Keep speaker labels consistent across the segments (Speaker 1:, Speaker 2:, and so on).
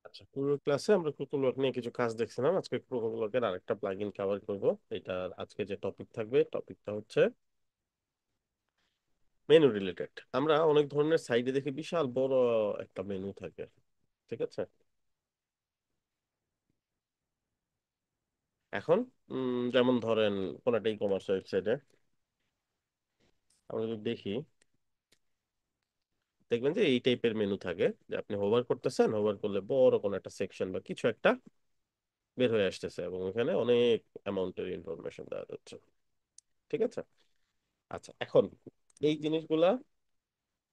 Speaker 1: আচ্ছা, পুরো ক্লাসে আমরা কোকোব্লক নিয়ে কিছু কাজ দেখছিলাম। আজকে কোকোব্লকের আরেকটা প্লাগইন কভার করব। এটা আজকে যে টপিক থাকবে, টপিকটা হচ্ছে মেনু রিলেটেড। আমরা অনেক ধরনের সাইডে দেখি বিশাল বড় একটা মেনু থাকে, ঠিক আছে? এখন যেমন ধরেন কোন একটা ই কমার্স ওয়েবসাইটে আমরা যদি দেখি, দেখবেন যে এই টাইপের মেনু থাকে, যে আপনি হোভার করতেছেন, হোভার করলে বড় কোনো একটা সেকশন বা কিছু একটা বের হয়ে আসতেছে এবং এখানে অনেক অ্যামাউন্টের ইনফরমেশন দেওয়া যাচ্ছে, ঠিক আছে? আচ্ছা, এখন এই জিনিসগুলা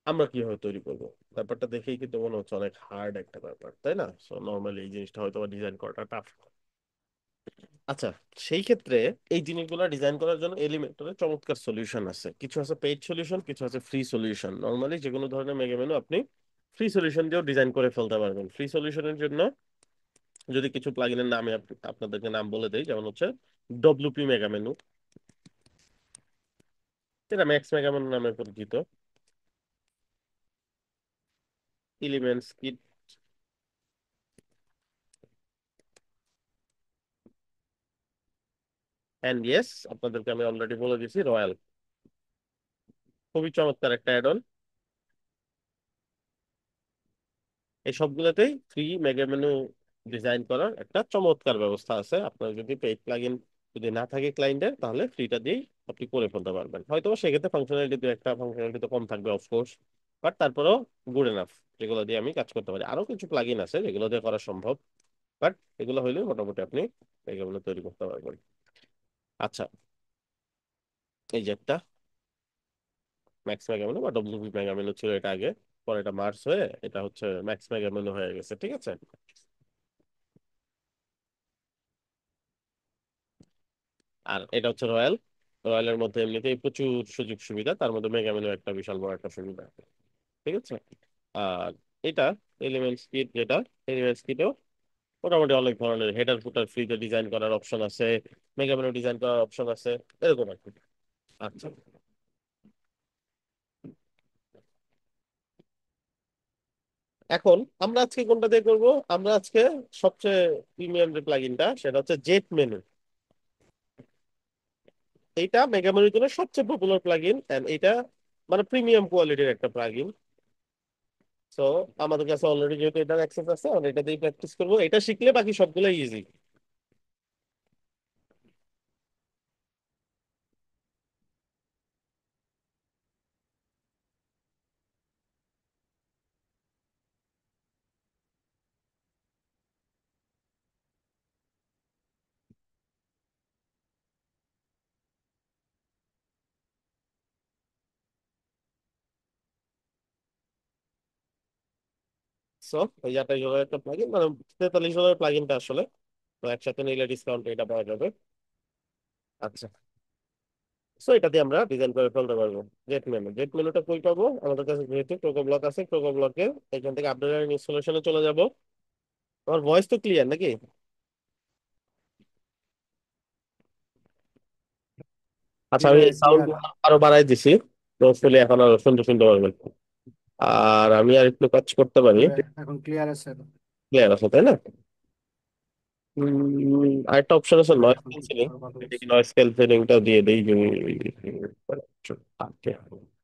Speaker 1: আমরা কিভাবে তৈরি করব? ব্যাপারটা দেখেই কিন্তু মনে হচ্ছে অনেক হার্ড একটা ব্যাপার, তাই না? সো নর্মালি এই জিনিসটা হয়তো ডিজাইন করাটা টাফ। আচ্ছা, সেই ক্ষেত্রে এই জিনিসগুলো ডিজাইন করার জন্য এলিমেন্টরের চমৎকার সলিউশন আছে। কিছু আছে পেইড সলিউশন, কিছু আছে ফ্রি সলিউশন। নর্মালি যে কোনো ধরনের মেগা মেনু আপনি ফ্রি সলিউশন দিয়েও ডিজাইন করে ফেলতে পারবেন। ফ্রি সলিউশনের জন্য যদি কিছু প্লাগইনের নামে আপনাদেরকে নাম বলে দেই, যেমন হচ্ছে ডব্লিউপি মেগা মেনু, এটা ম্যাক্স মেগা মেনু নামে পরিচিত। এলিমেন্টস কিট, এন্ড ইয়েস, আপনাদেরকে আমি অলরেডি বলে দিয়েছি রয়্যাল। খুবই চমৎকার একটা অ্যাড অন। এই সবগুলোতেই ফ্রি মেগা মেনু ডিজাইন করার একটা চমৎকার ব্যবস্থা আছে। আপনার যদি পেইড প্লাগইন যদি না থাকে ক্লায়েন্টের, তাহলে ফ্রিটা দিয়েই আপনি করে ফেলতে পারবেন। হয়তো সেক্ষেত্রে ফাংশনালিটি দু একটা ফাংশনালিটি তো কম থাকবে অফকোর্স, বাট তারপরেও গুড এনাফ, যেগুলো দিয়ে আমি কাজ করতে পারি। আরো কিছু প্লাগইন আছে যেগুলো দিয়ে করা সম্ভব, বাট এগুলো হইলে মোটামুটি আপনি এগুলো তৈরি করতে পারবেন। আচ্ছা, এই যে একটা ম্যাক্স মেগা মেনু বা ডব্লিউপি মেগা মেনু ছিল এটা আগে, পরে এটা মার্জ হয়ে এটা হচ্ছে ম্যাক্স মেগা মেনু হয়ে গেছে, ঠিক আছে? আর এটা হচ্ছে রয়্যাল। রয়্যালের মধ্যে এমনিতেই প্রচুর সুযোগ সুবিধা, তার মধ্যে মেগা মেনু একটা বিশাল বড় একটা সুবিধা, ঠিক আছে? আর এটা এলিমেন্টস কিট, যেটা এলিমেন্টস কিটেও মোটামুটি অনেক ধরনের হেডার ফুটার ফ্রিতে ডিজাইন করার অপশন আছে, মেগা মেনু ডিজাইন করার অপশন আছে, এরকম আর কি। আচ্ছা, এখন আমরা আজকে কোনটা দিয়ে করবো? আমরা আজকে সবচেয়ে প্রিমিয়াম যে প্লাগইনটা, সেটা হচ্ছে জেট মেনু। এইটা মেগা মেনুর জন্য সবচেয়ে পপুলার প্লাগইন, এন্ড এটা মানে প্রিমিয়াম কোয়ালিটির একটা প্লাগইন। সো আমাদের কাছে অলরেডি যেহেতু এটার অ্যাক্সেস আছে, আমরা এটা দিয়ে প্র্যাকটিস করবো। এটা শিখলে বাকি সবগুলো ইজি। সো এই $28 একটা প্লাগইন, মানে $43 প্লাগইনটা আসলে। তো একসাথে নিলে ডিসকাউন্ট এটা পাওয়া যাবে। আচ্ছা, সো এটা দিয়ে আমরা ডিজাইন করে ফেলতে পারবো। জেট মেনুটা কই পাবো? আমাদের কাছে যেহেতু ক্রোকো ব্লক আছে, ক্রোকো ব্লকে এখান থেকে আপডেট ইনস্টলেশনে চলে যাব। আমার ভয়েস তো ক্লিয়ার নাকি? আচ্ছা,
Speaker 2: জি
Speaker 1: আমি
Speaker 2: ভাই,
Speaker 1: সাউন্ড
Speaker 2: ক্লিয়ার।
Speaker 1: আরো বাড়াই দিছি, তো শুনলে এখন আরো শুনতে শুনতে পারবেন। আর আমি আর একটু কাজ করতে পারি।
Speaker 2: এখন ক্লিয়ার আছে।
Speaker 1: ক্লিয়ার আছে তাই না? আরেকটা অপশন আছে
Speaker 2: জি ভাই,
Speaker 1: নয়েজ
Speaker 2: এখন
Speaker 1: ক্যান্সেলিং।
Speaker 2: আরো ভালো
Speaker 1: দেখি
Speaker 2: হচ্ছে।
Speaker 1: নয়েজ ক্যান্সেলিংটা দিয়ে দেই যদি।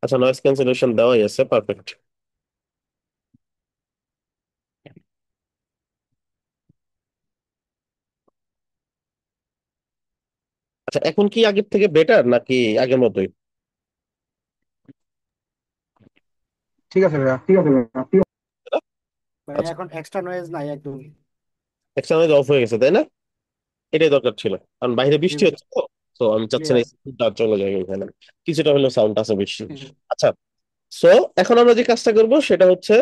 Speaker 1: আচ্ছা, নয়েজ ক্যান্সেলেশন দেওয়াই আছে, পারফেক্ট। আচ্ছা, এখন কি আগের থেকে বেটার নাকি আগের মতোই?
Speaker 2: ঠিক আছে ভাইয়া।
Speaker 1: ঠিক আছে ভাইয়া।
Speaker 2: ভাই
Speaker 1: আচ্ছা,
Speaker 2: এখন এক্সট্রা নয়েজ নাই একদম।
Speaker 1: একটা নয়েজ অফ হয়ে গেছে তাই না? এটাই দরকার ছিল, কারণ বাইরে
Speaker 2: জি
Speaker 1: বৃষ্টি
Speaker 2: ভাই,
Speaker 1: হচ্ছে তো। তো আমি চাচ্ছি না
Speaker 2: ক্লিয়ার।
Speaker 1: স্পিডটা চলে যায় এখানে, কিছুটা হলেও সাউন্ড আছে বেশি। আচ্ছা, সো এখন আমরা যে কাজটা করব সেটা হচ্ছে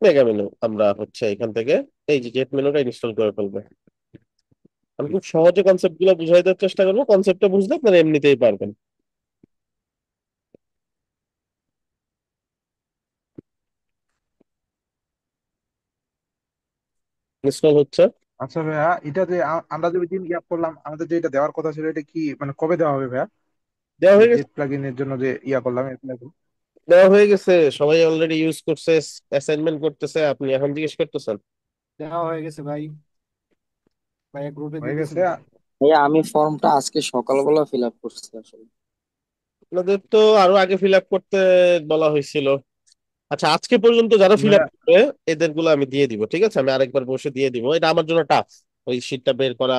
Speaker 1: মেগা মেনু। আমরা হচ্ছে এখান থেকে এই যে জেট মেনুটা ইনস্টল করে ফেলবো। আমি খুব সহজে কনসেপ্ট গুলো বুঝাই দেওয়ার চেষ্টা করবো, কনসেপ্টটা বুঝলে আপনারা এমনিতেই পারবেন। ইনস্টল হচ্ছে।
Speaker 3: আচ্ছা ভাইয়া, এটা যে আমরা যে ওই দিন ইয়া করলাম, আমাদের যে এটা দেওয়ার কথা ছিল, এটা কি মানে কবে দেওয়া হবে ভাইয়া?
Speaker 1: দেওয়া
Speaker 3: এই
Speaker 1: হয়ে গেছে।
Speaker 3: জেট প্লাগইনের জন্য যে ইয়া করলাম
Speaker 1: দেওয়া হয়ে গেছে, সবাই অলরেডি ইউজ করছে, অ্যাসাইনমেন্ট করতেছে, আপনি এখন জিজ্ঞেস করতেছেন।
Speaker 2: দেওয়া হয়ে গেছে ভাই। ভাইয়া গ্রুপে
Speaker 3: হয়ে
Speaker 2: দিয়ে দিয়েছেন
Speaker 3: গেছে?
Speaker 2: তো।
Speaker 4: ভাইয়া আমি ফর্মটা আজকে সকালবেলা ফিল আপ করছি আসলে।
Speaker 1: আপনাদের তো আরো আগে ফিল আপ করতে বলা হয়েছিল। আচ্ছা, আজকে পর্যন্ত যারা ফিল আপ
Speaker 3: ভাইয়া
Speaker 1: করবে এদের গুলো আমি দিয়ে দিব, ঠিক আছে? আমি আরেকবার বসে দিয়ে দিব, এটা আমার জন্য টাফ। ওই শিটটা বের করা,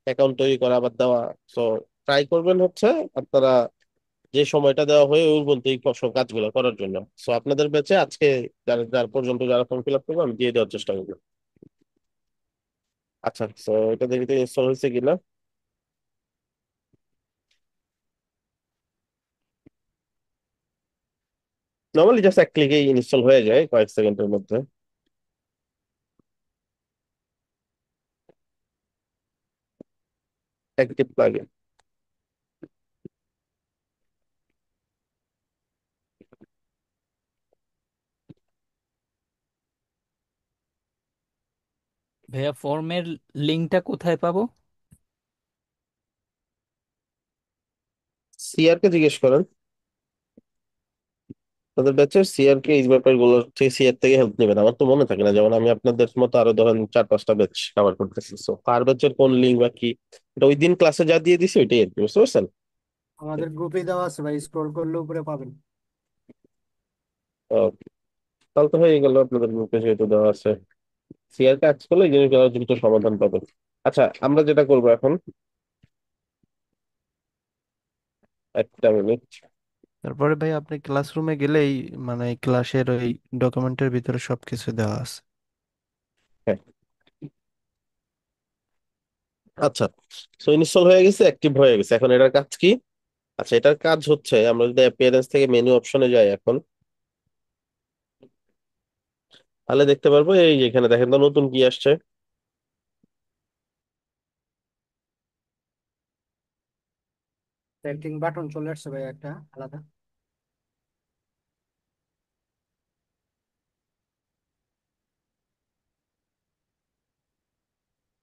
Speaker 1: অ্যাকাউন্ট তৈরি করা, আবার দেওয়া। সো ট্রাই করবেন হচ্ছে আপনারা যে সময়টা দেওয়া হয় ওর মধ্যে এই সব কাজগুলো করার জন্য। সো আপনাদের ব্যাচে আজকে যারা যারা পর্যন্ত যারা ফর্ম ফিল আপ করবে আমি দিয়ে দেওয়ার চেষ্টা করবো। আচ্ছা, সো এটা দেখি তো ইনস্টল হয়েছে কিনা। নর্মালি জাস্ট এক ক্লিকে ইনস্টল হয়ে যায় কয়েক সেকেন্ডের মধ্যে। Active plugin.
Speaker 5: ভাইয়া ফর্মের লিঙ্কটা কোথায় পাবো?
Speaker 1: সিআর কে জিজ্ঞেস করেন। তাদের ব্যাচের সিআর কে এই ব্যাপার গুলো থেকে সিআর থেকে হেল্প নেবেন। আমার তো মনে থাকে না, যেমন আমি আপনাদের মতো আরো ধরেন 4-5টা ব্যাচ কভার করতেছি। সো কার ব্যাচের কোন লিঙ্ক বা কি, এটা ওই দিন ক্লাসে যা দিয়ে দিছি ওইটাই আর কি, বুঝতে পারছেন?
Speaker 2: আমাদের গ্রুপেই দেওয়া আছে ভাই, স্ক্রল করলে উপরে পাবেন।
Speaker 1: আহ, তাহলে তো হয়ে গেল, আপনাদের গ্রুপে যেহেতু দেওয়া আছে। সিআর কাজ করলে এই জিনিসগুলো দ্রুত সমাধান পাবেন। আচ্ছা, আমরা যেটা করবো এখন, একটা মিনিট।
Speaker 6: তারপরে ভাই আপনি ক্লাসরুমে গেলেই মানে ক্লাসের ওই ডকুমেন্টের ভিতরে সবকিছু দেওয়া আছে।
Speaker 1: হ্যাঁ, আচ্ছা। সো ইনস্টল হয়ে গেছে, অ্যাক্টিভ হয়ে গেছে। এখন এটার কাজ কি? আচ্ছা, এটার কাজ হচ্ছে আমরা যদি অ্যাপিয়ারেন্স থেকে মেনু অপশনে যাই এখন, তাহলে দেখতে পারবো এই যে এখানে দেখেন তো নতুন কি আসছে।
Speaker 2: সেটিং বাটন চলে আসছে ভাই একটা আলাদা।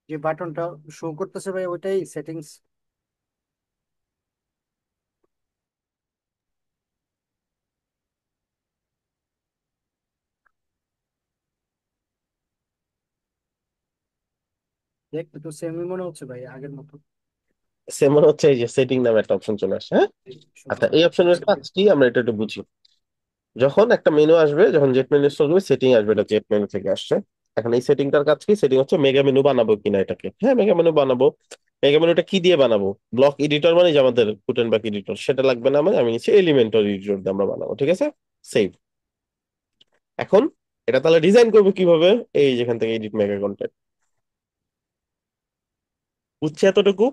Speaker 2: যে বাটনটা শো করতেছে ভাই ওইটাই সেটিংস। দেখতে তো সেমই মনে হচ্ছে ভাই আগের মতো।
Speaker 1: সে মনে হচ্ছে এই যে সেটিং নামে একটা অপশন চলে আসছে, হ্যাঁ।
Speaker 2: এই
Speaker 1: আচ্ছা,
Speaker 2: সুন্দর
Speaker 1: এই অপশনের
Speaker 2: আচ্ছা
Speaker 1: কাজ কি আমরা এটা একটু বুঝি। যখন একটা মেনু আসবে, যখন জেট মেনু ইনস্টল করবে, সেটিং আসবে, এটা জেট মেনু থেকে আসছে। এখন এই সেটিংটার কাজ কি? সেটিং হচ্ছে মেগা মেনু বানাবো কিনা এটাকে। হ্যাঁ, মেগা মেনু বানাবো। মেগা মেনুটা কি দিয়ে বানাবো? ব্লক এডিটর মানে যে আমাদের গুটেনবার্গ এডিটর, সেটা লাগবে না। মানে আমি নিচ্ছি এলিমেন্টর এডিটর দিয়ে আমরা বানাবো, ঠিক আছে? সেভ। এখন এটা তাহলে ডিজাইন করবো কিভাবে? এই যেখান থেকে এডিট মেগা কন্টেন্ট, বুঝছে এতটুকু?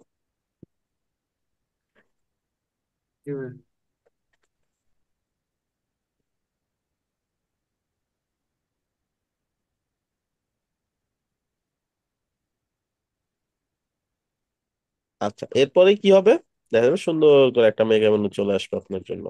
Speaker 1: আচ্ছা, এরপরে কি হবে? দেখা যাবে সুন্দর করে একটা মেগা মেনু চলে আসবে আপনার জন্য।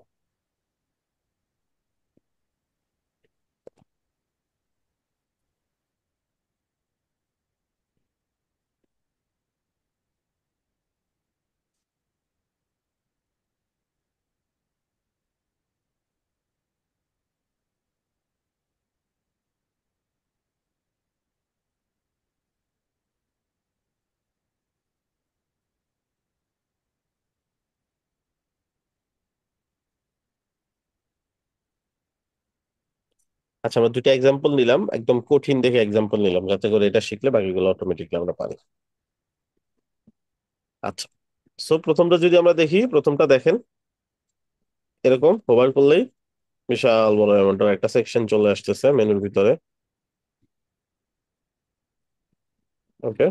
Speaker 1: আচ্ছা, আমরা দুটো এক্সাম্পল নিলাম, একদম কঠিন দেখে এক্সাম্পল নিলাম, যাতে করে এটা শিখলে বাকিগুলো অটোমেটিকলি আমরা পারি। আচ্ছা, সো প্রথমটা যদি আমরা দেখি, প্রথমটা দেখেন এরকম হোভার করলেই বিশাল বড় অ্যামাউন্টের একটা সেকশন চলে আসতেছে মেনুর ভিতরে। ওকে,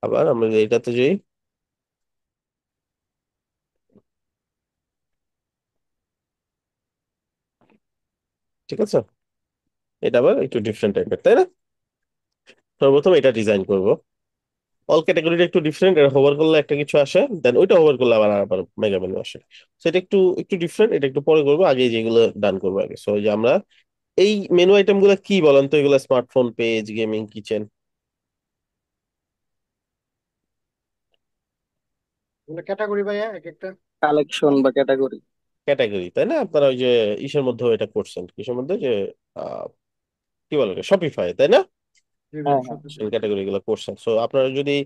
Speaker 1: আবার আমরা যদি এইটাতে যাই, ঠিক আছে? এটা আবার একটু ডিফারেন্ট টাইপের, তাই না? সর্বপ্রথম এটা ডিজাইন করব। অল ক্যাটাগরিটা একটু ডিফারেন্ট, এটা হোভার করলে একটা কিছু আসে, দেন ওইটা হোভার করলে আবার আবার মেগা মেনু আসে। সো এটা একটু একটু ডিফারেন্ট, এটা একটু পরে করবো, আগে যেগুলো ডান করবো আগে। সো যে আমরা এই মেনু আইটেম গুলো কি বলেন তো? এগুলো স্মার্টফোন, পেজ, গেমিং, কিচেন।
Speaker 2: এগুলো ক্যাটাগরি ভাইয়া এক একটা।
Speaker 4: কালেকশন বা ক্যাটাগরি।
Speaker 1: ক্যাটাগরি, তাই না? আপনারা ওই যে ইসের মধ্যে এটা করছেন, কিসের মধ্যে যে আহ, কি বলে শপিফাই, তাই না?
Speaker 2: জি ভাই
Speaker 4: হ্যাঁ, হ্যাঁ।
Speaker 2: সত্যি।
Speaker 1: ক্যাটাগরি গুলো করছেন। সো আপনারা যদি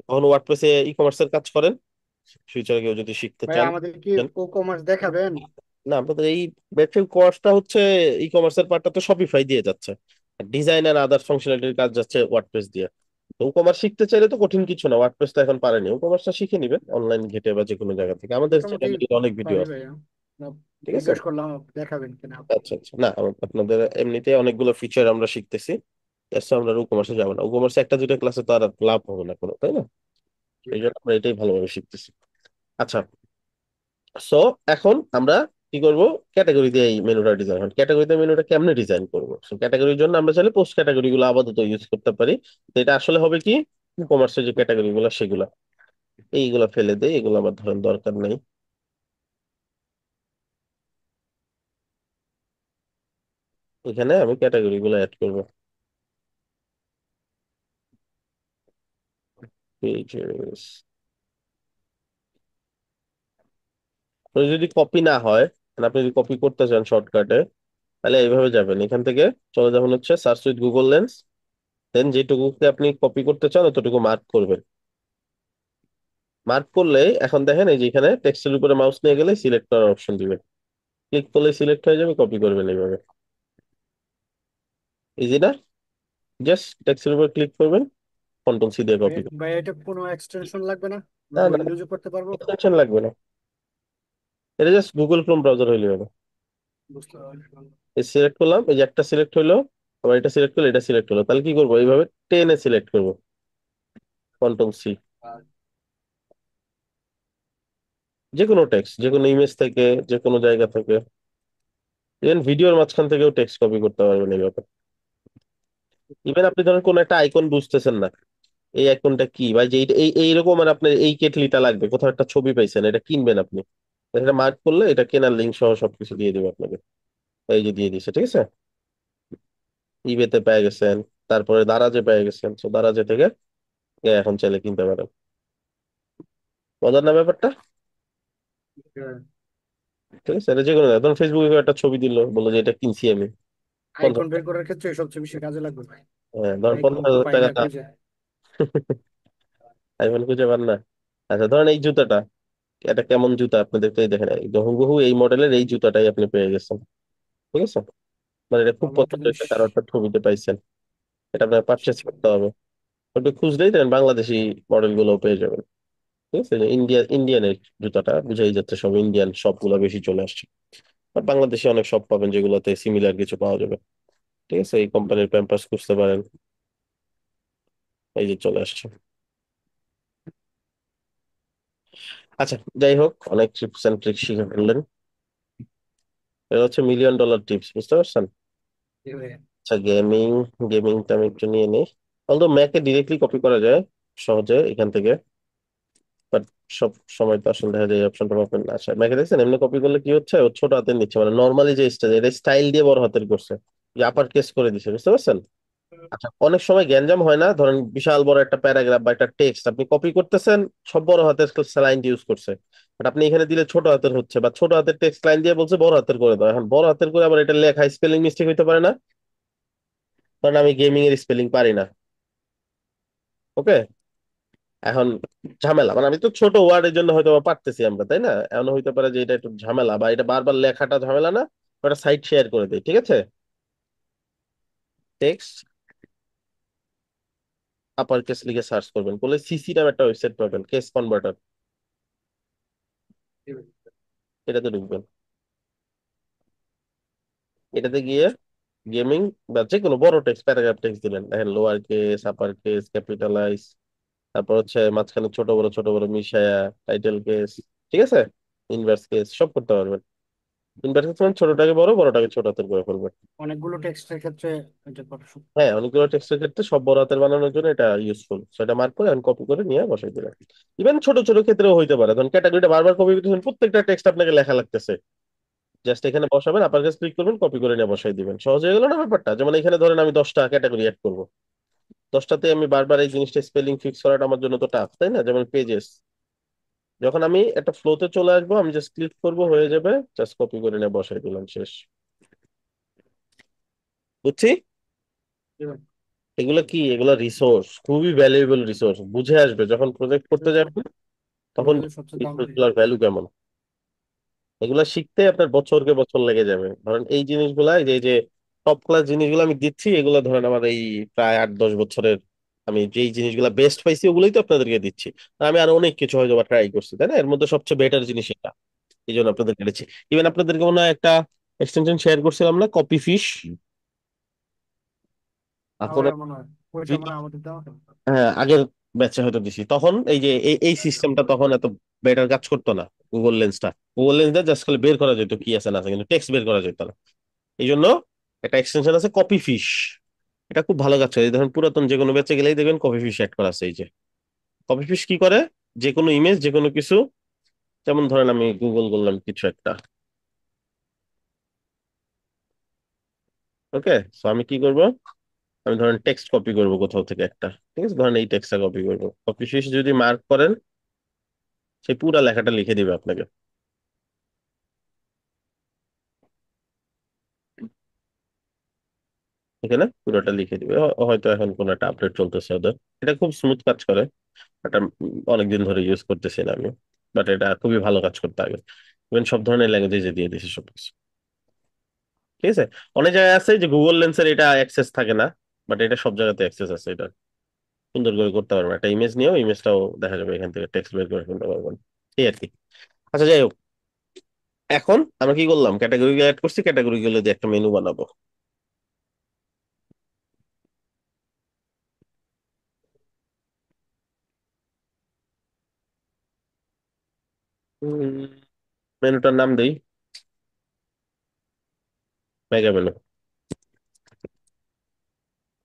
Speaker 1: কখনো ওয়ার্ডপ্রেসে ই কমার্সের কাজ করেন, ফিউচারে কেউ যদি শিখতে
Speaker 2: ভাই
Speaker 1: চান,
Speaker 2: আমাদের কি ও কমার্স দেখাবেন?
Speaker 1: না আপনাদের এই বেসিক কোর্সটা হচ্ছে ই কমার্সের পার্টটা তো শপিফাই দিয়ে যাচ্ছে, ডিজাইন আর আদার ফাংশনালিটির কাজ যাচ্ছে ওয়ার্ডপ্রেস দিয়ে। তো ই কমার্স শিখতে চাইলে তো কঠিন কিছু না, ওয়ার্ডপ্রেস তো এখন পারেনি, ই কমার্সটা শিখে নিবেন অনলাইন ঘেটে বা যে কোনো জায়গা থেকে, আমাদের
Speaker 2: মোটামুটি
Speaker 1: চ্যানেলে অনেক ভিডিও
Speaker 2: পারি
Speaker 1: আছে।
Speaker 2: ভাইয়া। না,
Speaker 1: ঠিক আছে।
Speaker 2: জিজ্ঞেস করলাম দেখাবেন কিনা।
Speaker 1: আচ্ছা আচ্ছা, না আপনাদের এমনিতে অনেকগুলো ফিচার আমরা শিখতেছি, জাস্ট আমরা ই কমার্সে যাবো না, ই কমার্সে একটা দুইটা ক্লাসে তো আর লাভ হবে না কোনো, তাই না?
Speaker 2: জি
Speaker 1: এই জন্য আমরা এটাই ভালোভাবে শিখতেছি। আচ্ছা, সো এখন আমরা কি করব, ক্যাটাগরি দিয়ে এই মেনুটা ডিজাইন হয়, ক্যাটাগরিতে মেনুটা কেমনে ডিজাইন করবো? সো ক্যাটাগরির জন্য আমরা চাইলে পোস্ট ক্যাটাগরি গুলো আপাতত ইউজ করতে পারি। তো এটা আসলে হবে কি, কমার্সের যে ক্যাটাগরি গুলো সেগুলা, এইগুলা ফেলে দেই, এগুলো আমার ধরেন দরকার নেই। এখানে আমি ক্যাটাগরি গুলো অ্যাড করবো। Pages। তো যদি কপি না হয়, মানে আপনি যদি কপি করতে চান শর্টকাটে, তাহলে এইভাবে যাবেন, এখান থেকে চলে যাবেন হচ্ছে সার্চ উইথ গুগল লেন্স, দেন যেটুকুকে আপনি কপি করতে চান অতটুকু মার্ক করবেন। মার্ক করলে এখন দেখেন এই যে এখানে টেক্সটের উপরে মাউস নিয়ে গেলে সিলেক্ট করার অপশন দিবে, ক্লিক করলে সিলেক্ট হয়ে যাবে, কপি করবেন এইভাবে, ইজি না? জাস্ট টেক্সটের উপর ক্লিক করবেন, কন্ট্রোল সি দিয়ে কপি করবেন।
Speaker 2: ভাই এটা কোনো এক্সটেনশন লাগবে না?
Speaker 1: না না,
Speaker 2: ইউজ করতে পারবো?
Speaker 1: এক্সটেনশন লাগবে না, এটা জাস্ট গুগল ক্রোম ব্রাউজার হইলে হবে।
Speaker 2: বুঝতে পারলাম।
Speaker 1: এই সিলেক্ট করলাম, এই যে একটা সিলেক্ট হইলো, আবার এটা সিলেক্ট করলে এটা সিলেক্ট হলো, তাহলে কি করবো, এইভাবে টেনে সিলেক্ট করবো, কন্ট্রোল সি, যে কোনো টেক্সট, যে কোনো ইমেজ থেকে, যে কোনো জায়গা থেকে, ইভেন ভিডিওর মাঝখান থেকেও টেক্সট কপি করতে পারবেন এইভাবে। ইভেন আপনি ধরেন কোন একটা আইকন বুঝতেছেন না, এই আইকনটা কি বা যে এই এইরকম, আর আপনার এই কেটলিটা লাগবে, কোথাও একটা ছবি পাইছেন, এটা কিনবেন আপনি, এটা মার্ক করলে এটা কেনার লিঙ্ক সহ সবকিছু দিয়ে দিবে আপনাকে, এই যে দিয়ে দিছে, ঠিক আছে। ইবেতে পেয়ে গেছেন, তারপরে দারাজে পেয়ে গেছেন, তো দারাজে থেকে এখন চাইলে কিনতে পারেন। মজার না ব্যাপারটা? ঠিক আছে, এটা যে কোনো ধরুন ফেসবুকে একটা ছবি দিল, বললো যে এটা কিনছি আমি
Speaker 2: আইকন
Speaker 1: 50
Speaker 2: বের
Speaker 1: টাকা,
Speaker 2: করার ক্ষেত্রে সবচেয়ে বেশি কাজে লাগবে ভাই।
Speaker 1: হ্যাঁ ধরুন
Speaker 2: আইকন
Speaker 1: পঞ্চাশ
Speaker 2: তো
Speaker 1: হাজার
Speaker 2: পাই
Speaker 1: টাকা
Speaker 2: না
Speaker 1: দাম।
Speaker 2: খুঁজে।
Speaker 1: আইফোন খুঁজে পান না? আচ্ছা ধরেন এই জুতাটা, এটা কেমন জুতা আপনি দেখতে দেখেন, এই হুবহু এই মডেলের এই জুতাটাই আপনি পেয়ে গেছেন, ঠিক আছে, মানে এটা খুব
Speaker 2: ভালো
Speaker 1: পছন্দ
Speaker 2: জিনিস।
Speaker 1: হয়েছে, কারো একটা ছবিতে পাইছেন, এটা আপনার পারচেস করতে হবে। একটু খুঁজলেই দেখেন বাংলাদেশি মডেল গুলো পেয়ে যাবেন, ঠিক আছে। ইন্ডিয়ানের জুতাটা বুঝাই যাচ্ছে, সব ইন্ডিয়ান শপ গুলো বেশি চলে আসছে, আর বাংলাদেশে অনেক শপ পাবেন যেগুলোতে সিমিলার কিছু পাওয়া যাবে, ঠিক আছে। এই কোম্পানির প্যাম্পাস খুঁজতে পারেন, এই যে চলে আসছে। আচ্ছা, যাই হোক, অনেক টিপস এন্ড ট্রিক্স শিখে ফেললেন, এটা হচ্ছে মিলিয়ন ডলার টিপস, বুঝতে পারছেন?
Speaker 2: জি ভাই।
Speaker 1: আচ্ছা, গেমিংটা আমি একটু নিয়ে নিই, অলদো ম্যাকে ডিরেক্টলি কপি করা যায় সহজে এখান থেকে, বাট সব সময় তো আসলে দেখা যায় এই অপশনটা পাবেন না। আচ্ছা, ম্যাকে দেখছেন এমনি কপি করলে কি হচ্ছে, ও ছোট হাতের নিচ্ছে, মানে নর্মালি যে স্টাইল, এটা স্টাইল দিয়ে বড় হাতের করছে, যে আপার কেস করে দিছে, বুঝতে পারছেন? আচ্ছা, অনেক সময় গ্যাঞ্জাম হয় না, ধরেন বিশাল বড় একটা প্যারাগ্রাফ বা একটা টেক্সট আপনি কপি করতেছেন, সব বড় হাতের লাইন ইউজ করছে, বাট আপনি এখানে দিলে ছোট হাতের হচ্ছে, বা ছোট হাতের টেক্সট লাইন দিয়ে বলছে বড় হাতের করে দাও, এখন বড় হাতের করে আবার এটা লেখা স্পেলিং মিস্টেক হইতে পারে না, কারণ আমি গেমিং এর স্পেলিং পারি না, ওকে। এখন ঝামেলা, মানে আমি তো ছোট ওয়ার্ডের জন্য হয়তো বা পারতেছি আমরা, তাই না? এমন হইতে পারে যে এটা একটু ঝামেলা, বা এটা বারবার লেখাটা ঝামেলা না, ওটা সাইট শেয়ার করে দেয়, ঠিক আছে। টেক্সট আপার কেস লিখে সার্চ করবেন, করলে সিসি নামে একটা ওয়েবসাইট পাবেন, কেস কনভার্টার, এটাতে ঢুকবেন, এটাতে গিয়ে গেমিং বা যে কোনো বড় টেক্সট, প্যারাগ্রাফ টেক্সট দিলেন, দেখেন lower case, upper case, capitalise, তারপর হচ্ছে মাঝখানে ছোট বড় মিশায়া, টাইটেল কেস, ঠিক আছে, ইনভার্স কেস সব করতে পারবেন। ইনভার্স কেস মানে ছোটটাকে বড়, বড়টাকে ছোট হাতের করে ফেলবেন।
Speaker 2: অনেকগুলো টেক্সটের ক্ষেত্রে এটা করা
Speaker 1: হ্যাঁ, অনেকগুলো টেক্সটের ক্ষেত্রে সব বড় হাতের বানানোর জন্য এটা ইউজফুল, সেটা মার্ক করে আমি কপি করে নিয়ে বসাই দিলাম। ইভেন ছোট ছোট ক্ষেত্রেও হইতে পারে, ধরুন ক্যাটাগরিটা বারবার কপি করতেছেন, প্রত্যেকটা টেক্সট আপনাকে লেখা লাগতেছে, জাস্ট এখানে বসাবেন, আপার কেস ক্লিক করবেন, কপি করে নিয়ে বসাই দিবেন, সহজ হয়ে গেল না ব্যাপারটা? যেমন এখানে ধরেন আমি 10টা ক্যাটাগরি অ্যাড করবো, 10টাতে আমি বারবার এই জিনিসটা স্পেলিং ফিক্স করাটা আমার জন্য তো টাফ, তাই না? যেমন পেজেস, যখন আমি একটা ফ্লোতে চলে আসবো, আমি জাস্ট ক্লিক করবো, হয়ে যাবে, জাস্ট কপি করে নিয়ে বসাই দিলাম, শেষ। বুঝছি।
Speaker 2: জি ভাই।
Speaker 1: এগুলো কি, এগুলো রিসোর্স, খুবই ভ্যালুয়েবল রিসোর্স, বুঝে আসবে যখন প্রজেক্ট করতে
Speaker 2: এটা তো
Speaker 1: যাবেন, তখন
Speaker 2: প্রজেক্টের সবচেয়ে দামি।
Speaker 1: এগুলোর ভ্যালু কেমন। এগুলা শিখতে আপনার বছরকে বছর লেগে যাবে। ধরেন এই জিনিসগুলা, এই যে টপ ক্লাস জিনিসগুলো আমি দিচ্ছি, এগুলো ধরেন আমার এই প্রায় 8-10 বছরের, আমি যেই জিনিসগুলো বেস্ট পাইছি ওগুলোই তো আপনাদেরকে দিচ্ছি। আর আমি আরো অনেক কিছু হয়তো ট্রাই করছি, তাই না, এর মধ্যে সবচেয়ে বেটার জিনিস এটা, এই জন্য আপনাদেরকে দিচ্ছি। ইভেন আপনাদেরকে মনে হয় একটা এক্সটেনশন শেয়ার করছিলাম না, কপি ফিশ। এখন
Speaker 2: আমার মনে হয় ওইটা মনে হয় আমাদের দেওয়া হবে।
Speaker 1: হ্যাঁ, আগের ব্যাচে হয়তো দিছি, তখন এই যে এই সিস্টেমটা তখন এত বেটার কাজ করতো না। গুগল লেন্স দিয়ে জাস্ট খালি বের করা যেত কি আছে না আছে, কিন্তু টেক্সট বের করা যেত না। এই জন্য একটা এক্সটেনশন আছে কপি ফিশ, এটা খুব ভালো কাজ করে। এই ধরুন পুরাতন যে কোনো বেঁচে গেলেই দেখবেন কপি ফিশ অ্যাড করা আছে। এই যে কপি ফিশ কি করে, যে কোনো ইমেজ, যে কোনো কিছু, যেমন ধরেন আমি গুগল করলাম কিছু একটা, ওকে, সো আমি কি করব, আমি ধরেন টেক্সট কপি করব কোথাও থেকে একটা, ঠিক আছে, ধরেন এই টেক্সটটা কপি করব, কপি ফিশ যদি মার্ক করেন, সেই পুরা লেখাটা লিখে দিবে আপনাকে এখানে, পুরোটা লিখে দিবে। হয়তো এখন কোনো একটা আপডেট চলতেছে ওদের, এটা খুব স্মুথ কাজ করে। এটা অনেকদিন ধরে ইউজ করতেছি না আমি, বাট এটা খুবই ভালো কাজ করতে আগে। ইভেন সব ধরনের ল্যাঙ্গুয়েজে দিয়ে দিছে সবকিছু, ঠিক আছে। অনেক জায়গায় আছে যে গুগল লেন্সের এটা অ্যাক্সেস থাকে না, বাট এটা সব জায়গাতে অ্যাক্সেস আছে। এটা সুন্দর করে করতে পারবেন, একটা ইমেজ নিয়েও ইমেজটাও দেখা যাবে এখান থেকে, টেক্সট বের করে ফেলতে পারবেন, এই আর কি। আচ্ছা, যাই হোক, এখন আমরা কি করলাম, ক্যাটাগরি অ্যাড করছি, ক্যাটাগরি গুলো দিয়ে একটা মেনু বানাবো। মেনুটার নাম দেই মেগা মেনু।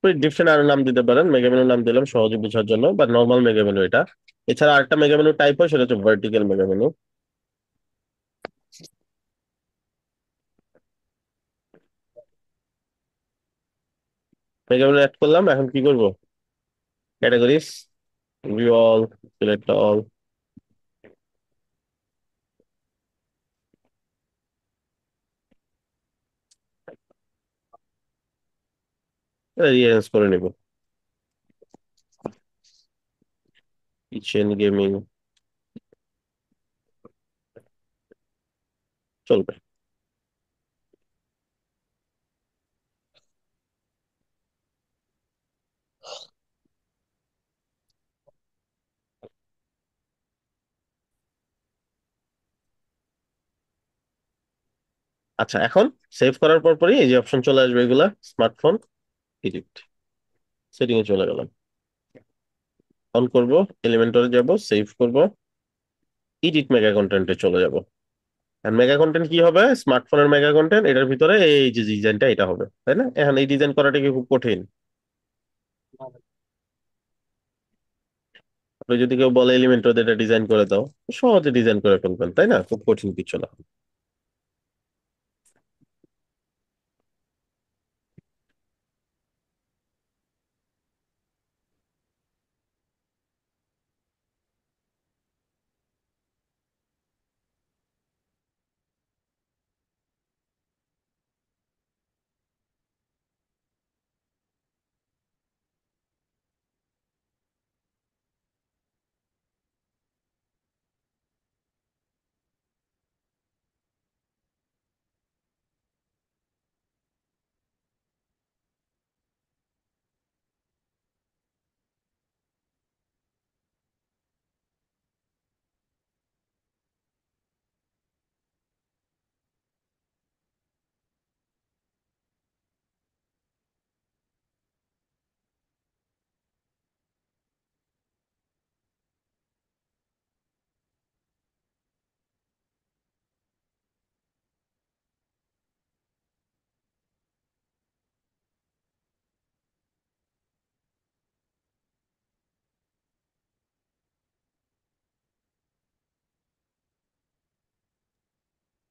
Speaker 1: ডিফারেন্ট আরো নাম দিতে পারেন, মেগা মেনু নাম দিলাম সহজে বোঝার জন্য, বা নর্মাল মেগা মেনু এটা। এছাড়া আরেকটা মেগা মেনু টাইপ হয়, সেটা হচ্ছে vertical mega menu. Mega menu add করলাম, এখন কি করব, categories, view all, select all, rearrange করে নিব। কিচেন, গেমিং, চলবে। আচ্ছা, এখন সেভ করার পর পরই এই যে অপশন চলে আসবে, এগুলা স্মার্টফোন, এডিট, সেটিং এ চলে গেলাম, অন করব, এলিমেন্টরে যাব, সেভ করব, এডিট মেগা কন্টেন্টে চলে যাব। আর মেগা কন্টেন্ট কি হবে, স্মার্টফোনের মেগা কন্টেন্ট, এটার ভিতরে এই যে ডিজাইনটা এটা হবে, তাই না। এখন এই ডিজাইন করাটা কি খুব কঠিন? আপনি যদি কেউ বলে এলিমেন্টর এটা ডিজাইন করে দাও, সহজে ডিজাইন করে ফেলবেন, তাই না, খুব কঠিন কিছু না।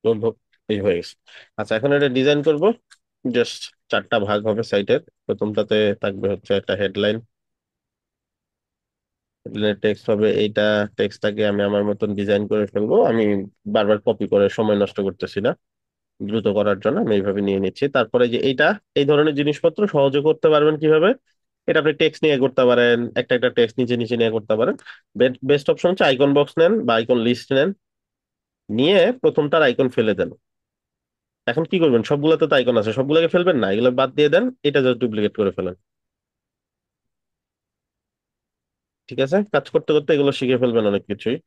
Speaker 1: তো এই হয়ে গেছে। আচ্ছা, এখন এটা ডিজাইন করব। জাস্ট 4টা ভাগ হবে সাইটের। প্রথমটাতে থাকবে হচ্ছে একটা হেডলাইন, টেক্সট হবে এইটা। টেক্সটটাকে আমি আমার মতন ডিজাইন করে ফেলবো। আমি বারবার কপি করে সময় নষ্ট করতেছি না, দ্রুত করার জন্য আমি এইভাবে নিয়ে নিচ্ছি। তারপরে যে এইটা, এই ধরনের জিনিসপত্র সহজে করতে পারবেন কিভাবে? এটা আপনি টেক্সট নিয়ে করতে পারেন, একটা একটা টেক্সট নিচে নিচে নিয়ে করতে পারেন। বেস্ট অপশন হচ্ছে আইকন বক্স নেন বা আইকন লিস্ট নেন, নিয়ে প্রথমটার আইকন ফেলে দেন। এখন কি করবেন, সবগুলোতে তো আইকন আছে, সবগুলোকে ফেলবেন না, এগুলো বাদ দিয়ে দেন, এটা জাস্ট ডুপ্লিকেট করে ফেলেন। ঠিক আছে, কাজ করতে করতে এগুলো শিখে ফেলবেন অনেক কিছুই।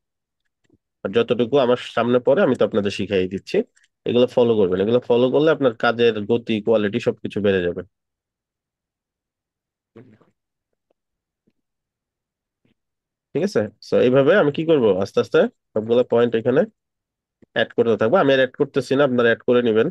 Speaker 1: আর যতটুকু আমার সামনে পড়ে আমি তো আপনাদের শিখাই দিচ্ছি। এগুলো ফলো করবেন, এগুলো ফলো করলে আপনার কাজের গতি, কোয়ালিটি সবকিছু বেড়ে যাবে। ঠিক আছে, তো এইভাবে আমি কি করব, আস্তে আস্তে সবগুলো পয়েন্ট এখানে অ্যাড করতে থাকবো। আমি আর অ্যাড করতেছি না, আপনারা অ্যাড করে নেবেন।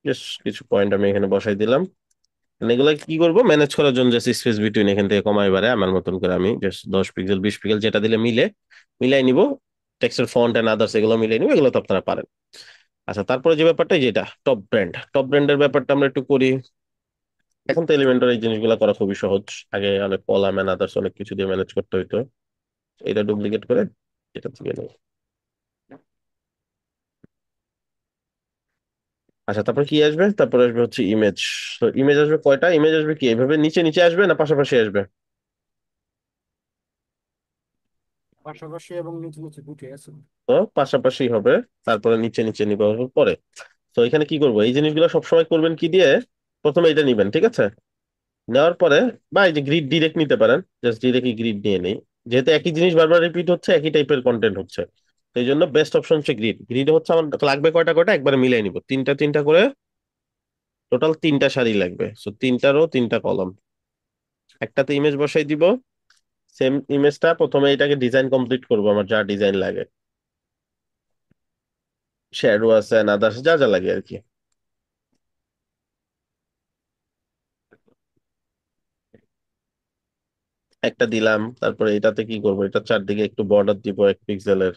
Speaker 1: বেশ কিছু পয়েন্ট আমি এখানে বসাই দিলাম। মানে এগুলো কি করবো, ম্যানেজ করার জন্য জাস্ট স্পেস বিটুইন এখান থেকে কমাই বাড়ে আমার মতন করে আমি জাস্ট 10 পিক্সেল 20 পিক্সেল যেটা দিলে মিলে মিলাই নিব। টেক্সটের ফন্ট এন্ড আদার্স এগুলো মিলাই নিব, এগুলো তো আপনারা পারেন। আচ্ছা, তারপরে যে ব্যাপারটা, যেটা টপ ব্র্যান্ড, টপ ব্র্যান্ডের ব্যাপারটা আমরা একটু করি। এখন তো এলিমেন্টর এই জিনিসগুলো করা খুবই সহজ। আগে অনেক কলাম এন্ড আদার্স অনেক কিছু দিয়ে ম্যানেজ করতে হইতো। এটা ডুপ্লিকেট করে এটা থেকে নেই। আচ্ছা, তারপর কি আসবে? তারপর আসবে হচ্ছে ইমেজ। তো ইমেজ আসবে কয়টা? ইমেজ আসবে কি এইভাবে নিচে নিচে আসবে না পাশাপাশি আসবে?
Speaker 2: পাশাপাশি এবং নিচে নিচে দুটি আছে।
Speaker 1: তো পাশাপাশি হবে, তারপরে নিচে নিচে নিবে পরে। তো এখানে কি করবো, এই জিনিসগুলো সবসময় করবেন কি দিয়ে, প্রথমে এটা নিবেন, ঠিক আছে? নেওয়ার পরে বা এই যে গ্রিড ডিরেক্ট নিতে পারেন, জাস্ট ডিরেক্টলি গ্রিড নিয়ে নেই। যেহেতু একই জিনিস বারবার রিপিট হচ্ছে, একই টাইপের কন্টেন্ট হচ্ছে, তো এই জন্য বেস্ট অপশন হচ্ছে গ্রিড। গ্রিড হচ্ছে আমার লাগবে কয়টা কয়টা, একবারে মিলিয়ে নিব, তিনটা তিনটা করে। টোটাল তিনটা সারি লাগবে, সো তিনটা রো তিনটা কলম। একটাতে ইমেজ বসাই দিব, সেম ইমেজটা প্রথমে এটাকে ডিজাইন কমপ্লিট করবো, আমার যা ডিজাইন লাগে, শ্যাডো আছে আদার্স যা যা লাগে আর কি। একটা দিলাম, তারপরে এটাতে কি করবো, এটা চারদিকে একটু বর্ডার দিব 1 পিক্সেলের।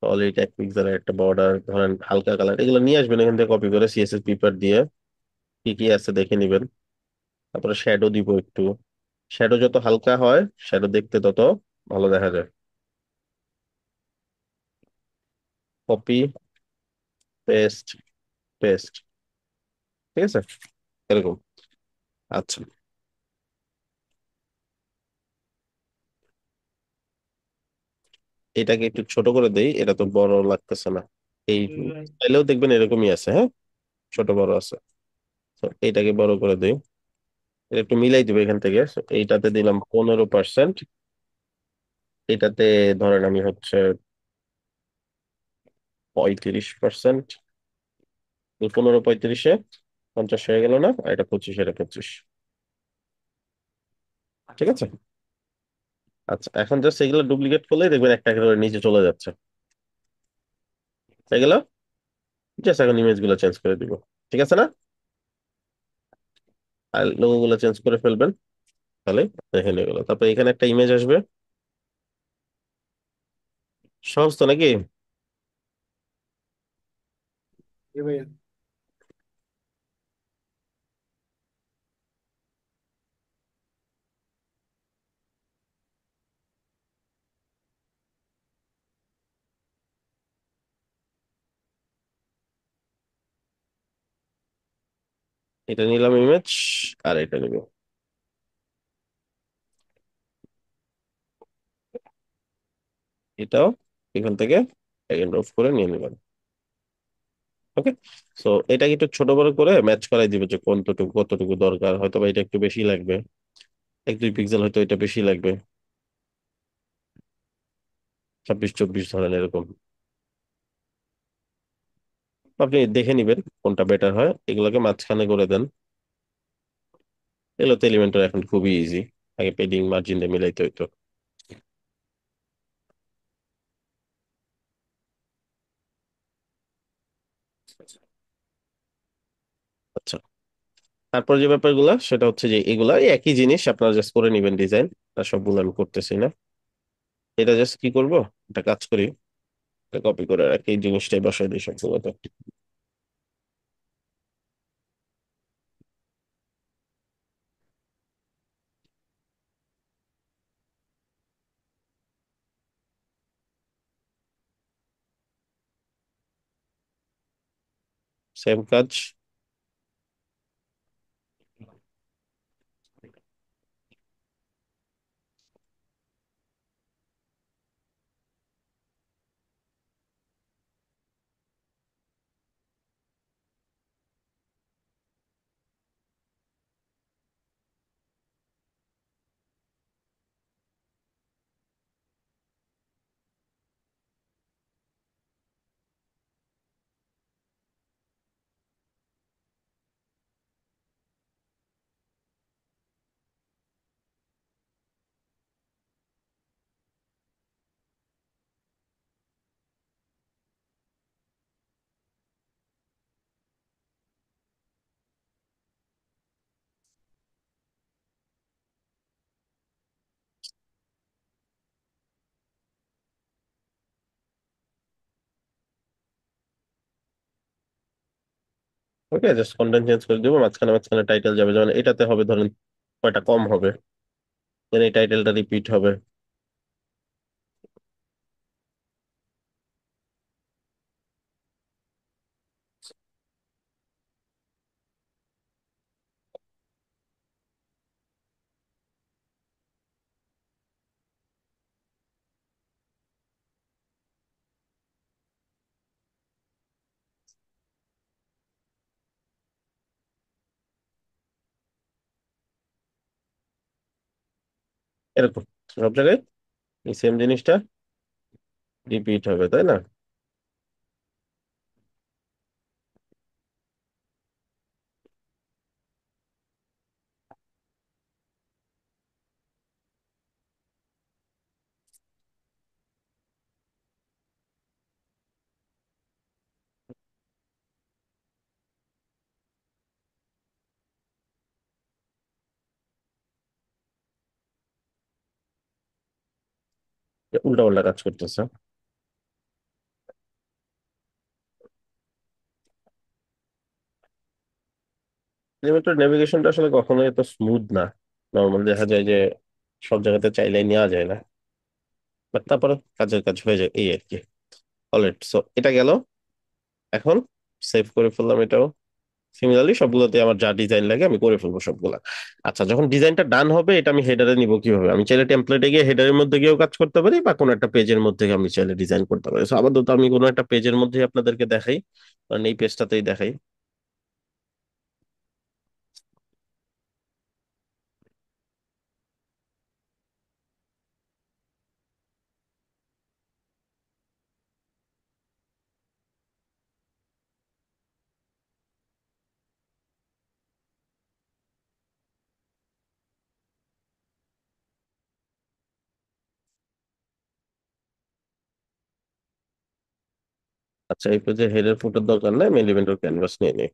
Speaker 1: সলিড 1 পিক্সেলের একটা বর্ডার ধরেন, হালকা কালার, এগুলো নিয়ে আসবেন এখান থেকে কপি করে সিএসএস পেপার দিয়ে, কি কি আছে দেখে নিবেন। তারপরে শ্যাডো দিব একটু। শ্যাডো যত হালকা হয়, শ্যাডো দেখতে তত ভালো দেখা যায়। Copy, paste, paste. ঠিক আছে, এরকম। আচ্ছা, এটাকে একটু ছোট করে দেই, এটা তো বড় লাগতেছে না। এই চাইলেও দেখবেন এরকমই আছে, হ্যাঁ, ছোট বড় আছে। তো এইটাকে বড় করে দেই, এটা একটু মিলাই দিব এখান থেকে। So, এইটাতে দিলাম 15%। এটাতে ধরেন আমি হচ্ছে 35%। 15 35-এ 50 হয়ে গেল না? আর এটা 25, এটা 25। ঠিক আছে। আচ্ছা, এখন জাস্ট এগুলো ডুপ্লিকেট করলেই দেখবেন একটা করে নিচে চলে যাচ্ছে। হয়ে গেল। জাস্ট এখন ইমেজ গুলো চেঞ্জ করে দিব। ঠিক আছে না? আর লোগো গুলো চেঞ্জ করে ফেলবেন, তাহলে দেখে নিয়ে গেলো। তারপর এখানে একটা ইমেজ আসবে। সহজ তো নাকি?
Speaker 2: এবার
Speaker 1: এটা নিলাম ইমেজ, আর এটা নিব, এটাও এখান থেকে ড্রপ করে নিয়ে নিলাম। ওকে। সো এটাকে একটু ছোট বড় করে ম্যাচ করাই দিবে, যে কতটুকু কতটুকু দরকার, হয়তো বা এটা একটু বেশি লাগবে, 1 2 পিক্সেল হয়তো এটা বেশি লাগবে, 26 24 ধরেন এরকম। আপনি দেখে নিবেন কোনটা বেটার হয়, এগুলোকে মাঝখানে করে দেন। এগুলো তো এলিমেন্টর এখন খুবই ইজি, আগে পেডিং মার্জিন দিয়ে মিলাইতে হইতো। আচ্ছা, তারপর যে ব্যাপারগুলো সেটা হচ্ছে যে এগুলা এই একই জিনিস আপনারা জাস্ট করে নিবেন ডিজাইন। আর সবগুলো আমি করতেছি না। এটা জাস্ট কি করব, একটা কাজ করি, এটা কপি করে রাখি, এই জিনিসটাই বসাই দিই সবগুলোতে। সেম কাজ। ওকে, জাস্ট কন্টেন্ট চেঞ্জ করে দিব, মাঝখানে মাঝখানে টাইটেল যাবে, যেমন এটাতে হবে ধরেন কয়টা কম হবে, দেন এই টাইটেলটা রিপিট হবে। এরকম সব জায়গায় এই সেম জিনিসটা রিপিট হবে, তাই না? উল্টা পাল্টা কাজ করতেছে। এলিমেন্টের নেভিগেশনটা আসলে কখনোই এত স্মুথ না। নর্মাল দেখা যায় যে সব জায়গাতে চাইলেই নেওয়া যায় না, বাট তারপরে কাজের কাজ হয়ে যায়, এই আর কি। অলরাইট, সো এটা গেল। এখন সেভ করে ফেললাম এটাও। সিমিলারলি সবগুলোতে আমার যা ডিজাইন লাগে আমি করে ফেলবো সবগুলা। আচ্ছা, যখন ডিজাইনটা ডান হবে এটা আমি হেডারে নিব কিভাবে? আমি চাইলে টেমপ্লেটে গিয়ে হেডারের মধ্যে গিয়েও কাজ করতে পারি, বা কোনো একটা পেজের মধ্যে গিয়ে আমি চাইলে ডিজাইন করতে পারি। সো আপাতত আমি কোনো একটা পেজের মধ্যে আপনাদেরকে দেখাই, কারণ এই পেজটাতেই দেখাই। আচ্ছা, এই পেজে হেডার ফুটের দরকার নাই, আমি এলিমেন্টর ক্যানভাস নিয়ে নিই।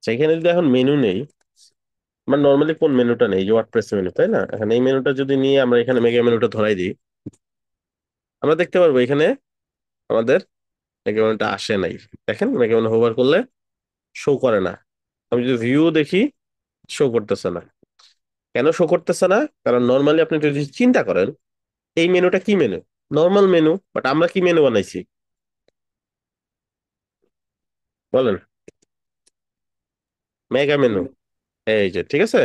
Speaker 1: সেখানে যদি এখন মেনু নেই, আমার নর্মালি কোন মেনুটা নেই, যে ওয়ার্ডপ্রেস মেনু, তাই না? এখন এই মেনুটা যদি নিয়ে আমরা এখানে মেগা মেনুটা ধরাই দিই, আমরা দেখতে পারবো এখানে আমাদের মেগা মেনুটা আসে নাই। দেখেন, মেগা মেনু হোভার করলে শো করে না। আমি যদি ভিউ দেখি, শো করতেছে না। কেন শো করতেছে না? কারণ নর্মালি আপনি যদি চিন্তা করেন, এই মেনুটা কি মেনু? নর্মাল মেনু, বাট আমরা কি মেনু বানাইছি বলেন? Mega menu. এই যে, ঠিক আছে,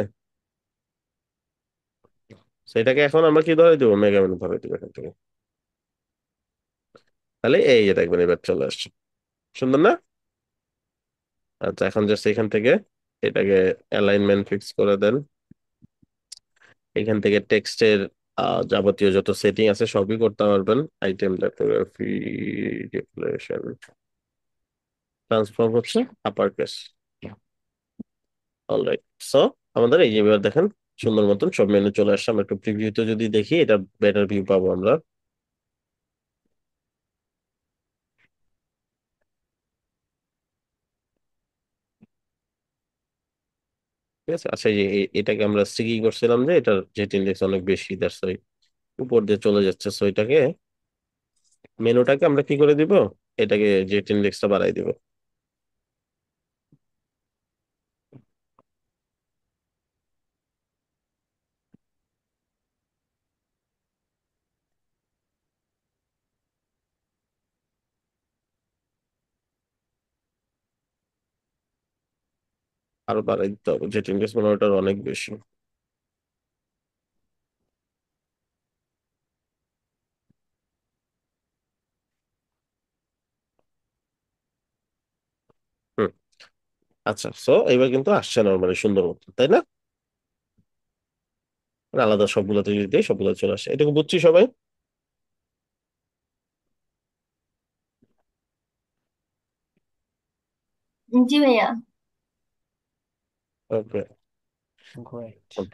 Speaker 1: সেটাকে এখন আমরা কি ধরে দেবো? মেগা মেনু ধরে দেবো এখান থেকে। তাহলে এই যে দেখবেন এবার চলে আসছে, সুন্দর না? আচ্ছা, এখন জাস্ট এখান থেকে এটাকে অ্যালাইনমেন্ট ফিক্স করে দেন। এখান থেকে টেক্সটের যাবতীয় যত সেটিং আছে সবই করতে পারবেন। আইটেম টাইপোগ্রাফি, ডিক্লারেশন, ট্রান্সফর্ম হচ্ছে আপার কেস। অলরাইট, সো আমাদের এই যে এবার দেখেন সুন্দর মতন সব মেনু চলে আসছে। আমরা একটু প্রিভিউতে যদি দেখি, এটা বেটার ভিউ পাবো আমরা। ঠিক আছে, আচ্ছা এই যে এটাকে আমরা স্টিকি করছিলাম যে এটার জেট ইন্ডেক্স অনেক বেশি, দ্যাটস ওয়াই উপর দিয়ে চলে যাচ্ছে। সো এটাকে মেনুটাকে আমরা কি করে দিব, এটাকে জেট ইন্ডেক্সটা বাড়াই দিব। আরো বাড়াই দিতে হবে, জেট ইন্ডেক্স মনে হয় ওটার অনেক বেশি। হুম, আচ্ছা, সো এবার কিন্তু আসছে নর্মালি সুন্দর মতো, তাই না? মানে আলাদা সবগুলোতে যদি দিই সবগুলো চলে আসে, এটুকু বুঝছি সবাই।
Speaker 7: জি ভাইয়া।
Speaker 1: ওকে,
Speaker 2: গ্রেট।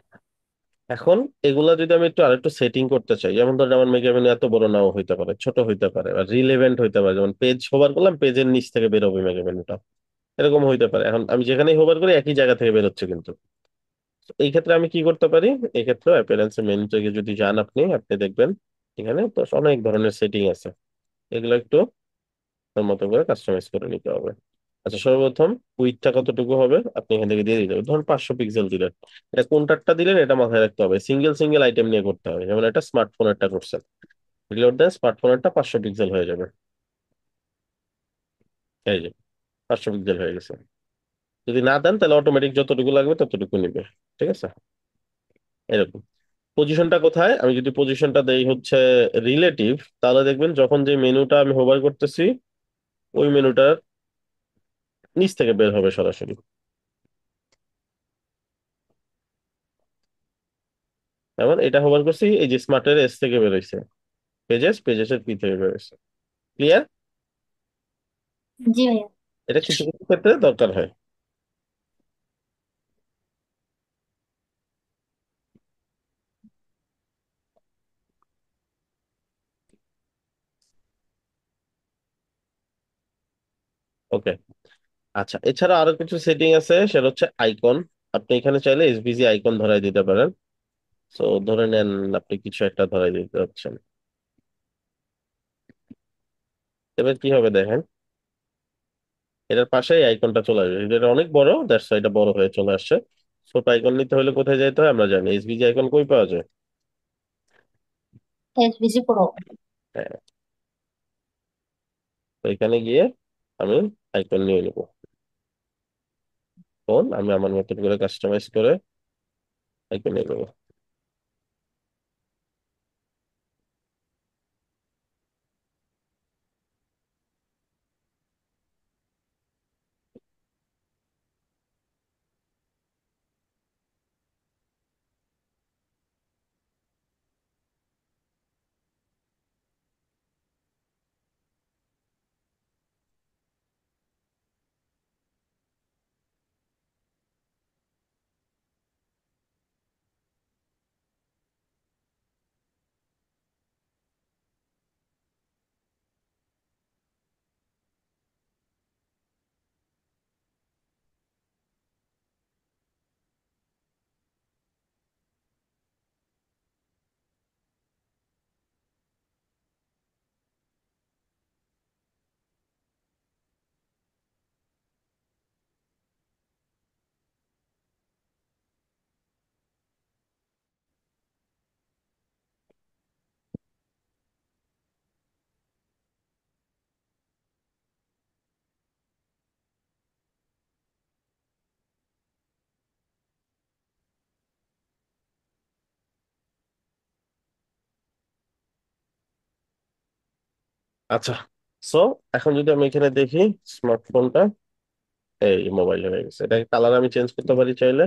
Speaker 1: এখন এগুলা যদি আমি একটু আরেকটু সেটিং করতে চাই, যেমন ধরেন আমার মেগা মেনু এত বড় নাও হইতে পারে, ছোট হইতে পারে, আর রিলেভেন্ট হইতে পারে, যেমন পেজ হোভার করলাম পেজের নিচ থেকে বেরোবে মেগা মেনুটা, এরকম হইতে পারে। এখন আমি যেখানেই হোভার করি একই জায়গা থেকে বেরোচ্ছে কিন্তু। তো এই ক্ষেত্রে আমি কি করতে পারি, এই ক্ষেত্রে অ্যাপিয়ারেন্স মেনু থেকে যদি যান আপনি আপনি দেখবেন এখানে তো অনেক ধরনের সেটিং আছে। এগুলো একটু আপনার মতো করে কাস্টমাইজ করে নিতে হবে। আচ্ছা, সর্বপ্রথম উইডথটা কতটুকু হবে আপনি এখান থেকে দিয়ে দিতে হবে। ধরুন 500 পিক্সেল দিলেন, এটা কোনটারটা দিলেন এটা মাথায় রাখতে হবে, সিঙ্গেল সিঙ্গেল আইটেম নিয়ে করতে হবে। যেমন এটা স্মার্টফোনেরটা করছেন, রিলোড দেন, স্মার্টফোনেরটা 500 পিক্সেল হয়ে যাবে। এই যে 500 পিক্সেল হয়ে গেছে। যদি না দেন তাহলে অটোমেটিক যতটুকু লাগবে ততটুকু নিবে। ঠিক আছে, এরকম। পজিশনটা কোথায়, আমি যদি পজিশনটা দেই হচ্ছে রিলেটিভ, তাহলে দেখবেন যখন যে মেনুটা আমি হোভার করতেছি ওই মেনুটার নিচ থেকে বের হবে সরাসরি। যেমন এটা হোভার করছি, এই যে স্মার্টের এস থেকে বেরোইছে, পেজেস এর পি থেকে বেরোইছে। ক্লিয়ার?
Speaker 7: জি ভাইয়া।
Speaker 1: এটা কিছু কিছু ক্ষেত্রে দরকার হয়। ওকে, আচ্ছা, এছাড়া আরো কিছু সেটিং আছে, সেটা হচ্ছে আইকন। আপনি এখানে চাইলে এসভিজি আইকন ধরাই দিতে পারেন। তো ধরে নেন আপনি কিছু একটা ধরাই দিতে যাচ্ছেন, এবার কি হবে দেখেন, এটার পাশে আইকনটা চলে আসবে। এটা অনেক বড়, দ্যাটস এটা বড় হয়ে চলে আসছে। ছোট আইকন নিতে হলে কোথায় যাইতে হয় আমরা জানি, এসভিজি আইকন কই পাওয়া যায়।
Speaker 7: SBC pro.
Speaker 1: হ্যাঁ, তো এখানে গিয়ে আমি আইকন নিয়ে নিবো। ফোন আমি আমার মতো করে কাস্টমাইজ করে আইকন নিয়ে নেবো। আচ্ছা, সো এখন যদি আমি এখানে দেখি স্মার্টফোনটা, এই মোবাইল হয়ে গেছে। এটাকে কালার আমি চেঞ্জ করতে পারি চাইলে।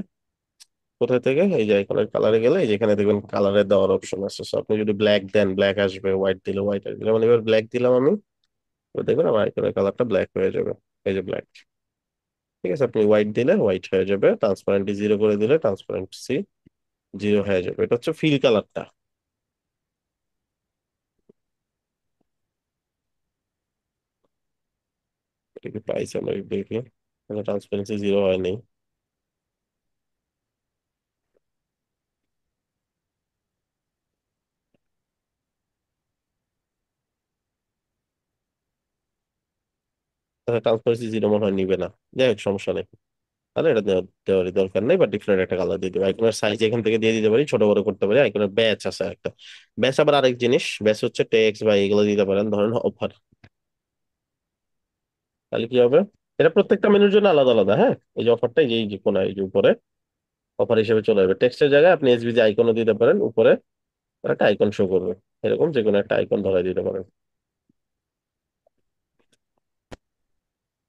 Speaker 1: কোথায় থেকে? এই যে আইকনের কালারে গেলে এই যেখানে দেখবেন কালারে দেওয়ার অপশন আছে। So আপনি যদি ব্ল্যাক দেন ব্ল্যাক আসবে, হোয়াইট দিলে হোয়াইট আসবে। যেমন এবার ব্ল্যাক দিলাম আমি, তো দেখবেন আমার আইকনের কালারটা ব্ল্যাক হয়ে যাবে। এই যে ব্ল্যাক। ঠিক আছে, আপনি হোয়াইট দিলে হোয়াইট হয়ে যাবে, ট্রান্সপারেন্সি জিরো করে দিলে ট্রান্সপারেন্সি জিরো হয়ে যাবে। এটা হচ্ছে ফিল কালারটা। এটা কি পাইছি আমরা দেখি, ট্রান্সপারেন্সি জিরো হয়নি। ট্রান্সপারেন্সি জিরো মনে হয় নিবে না। যাই হোক, সমস্যা নেই। তাহলে এটা দেওয়ারই দরকার নেই, বা ডিফারেন্ট একটা কালার দিয়ে দেবো। আইকনের সাইজ এখান থেকে দিয়ে দিতে পারি, ছোট বড় করতে পারি। আইকনের ব্যাচ আছে একটা। ব্যাচ আবার আরেক জিনিস, ব্যাচ হচ্ছে টেক্সট বা এগুলো দিতে পারেন, ধরেন অফার। তাহলে কি হবে? এটা প্রত্যেকটা মেনুর জন্য আলাদা আলাদা। হ্যাঁ, এই যে অফারটা, এই যে কোনায়, এই যে উপরে অফার হিসেবে চলে যাবে। টেক্সটের জায়গায় আপনি এসভিজি আইকনও দিতে পারেন, উপরে একটা আইকন শো করবে। এরকম যে কোনো একটা আইকন ধরাই দিতে পারেন।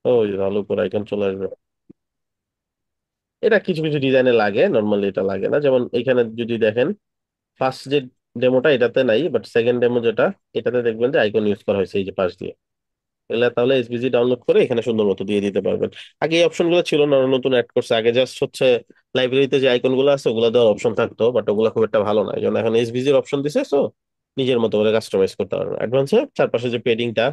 Speaker 1: ওই যে তাহলে উপরে আইকন চলে আসবে। এটা কিছু কিছু ডিজাইনে লাগে, নর্মালি এটা লাগে না। যেমন এখানে যদি দেখেন, ফার্স্ট যে ডেমোটা এটাতে নাই, বাট সেকেন্ড ডেমো যেটা, এটাতে দেখবেন যে আইকন ইউজ করা হয়েছে এই যে পাশ দিয়ে। এগুলা তাহলে এসভিজি ডাউনলোড করে এখানে সুন্দর মতো দিয়ে দিতে পারবেন। আগে এই অপশন গুলো ছিল না, ওরা নতুন অ্যাড করছে। আগে জাস্ট হচ্ছে লাইব্রেরিতে যে আইকন গুলো আছে ওগুলো দেওয়ার অপশন থাকতো, বাট ওগুলো খুব একটা ভালো না। এই জন্য এখন এসভিজির অপশন দিছে, তো নিজের মতো করে কাস্টমাইজ করতে পারবেন। অ্যাডভান্সে চারপাশে যে পেডিংটা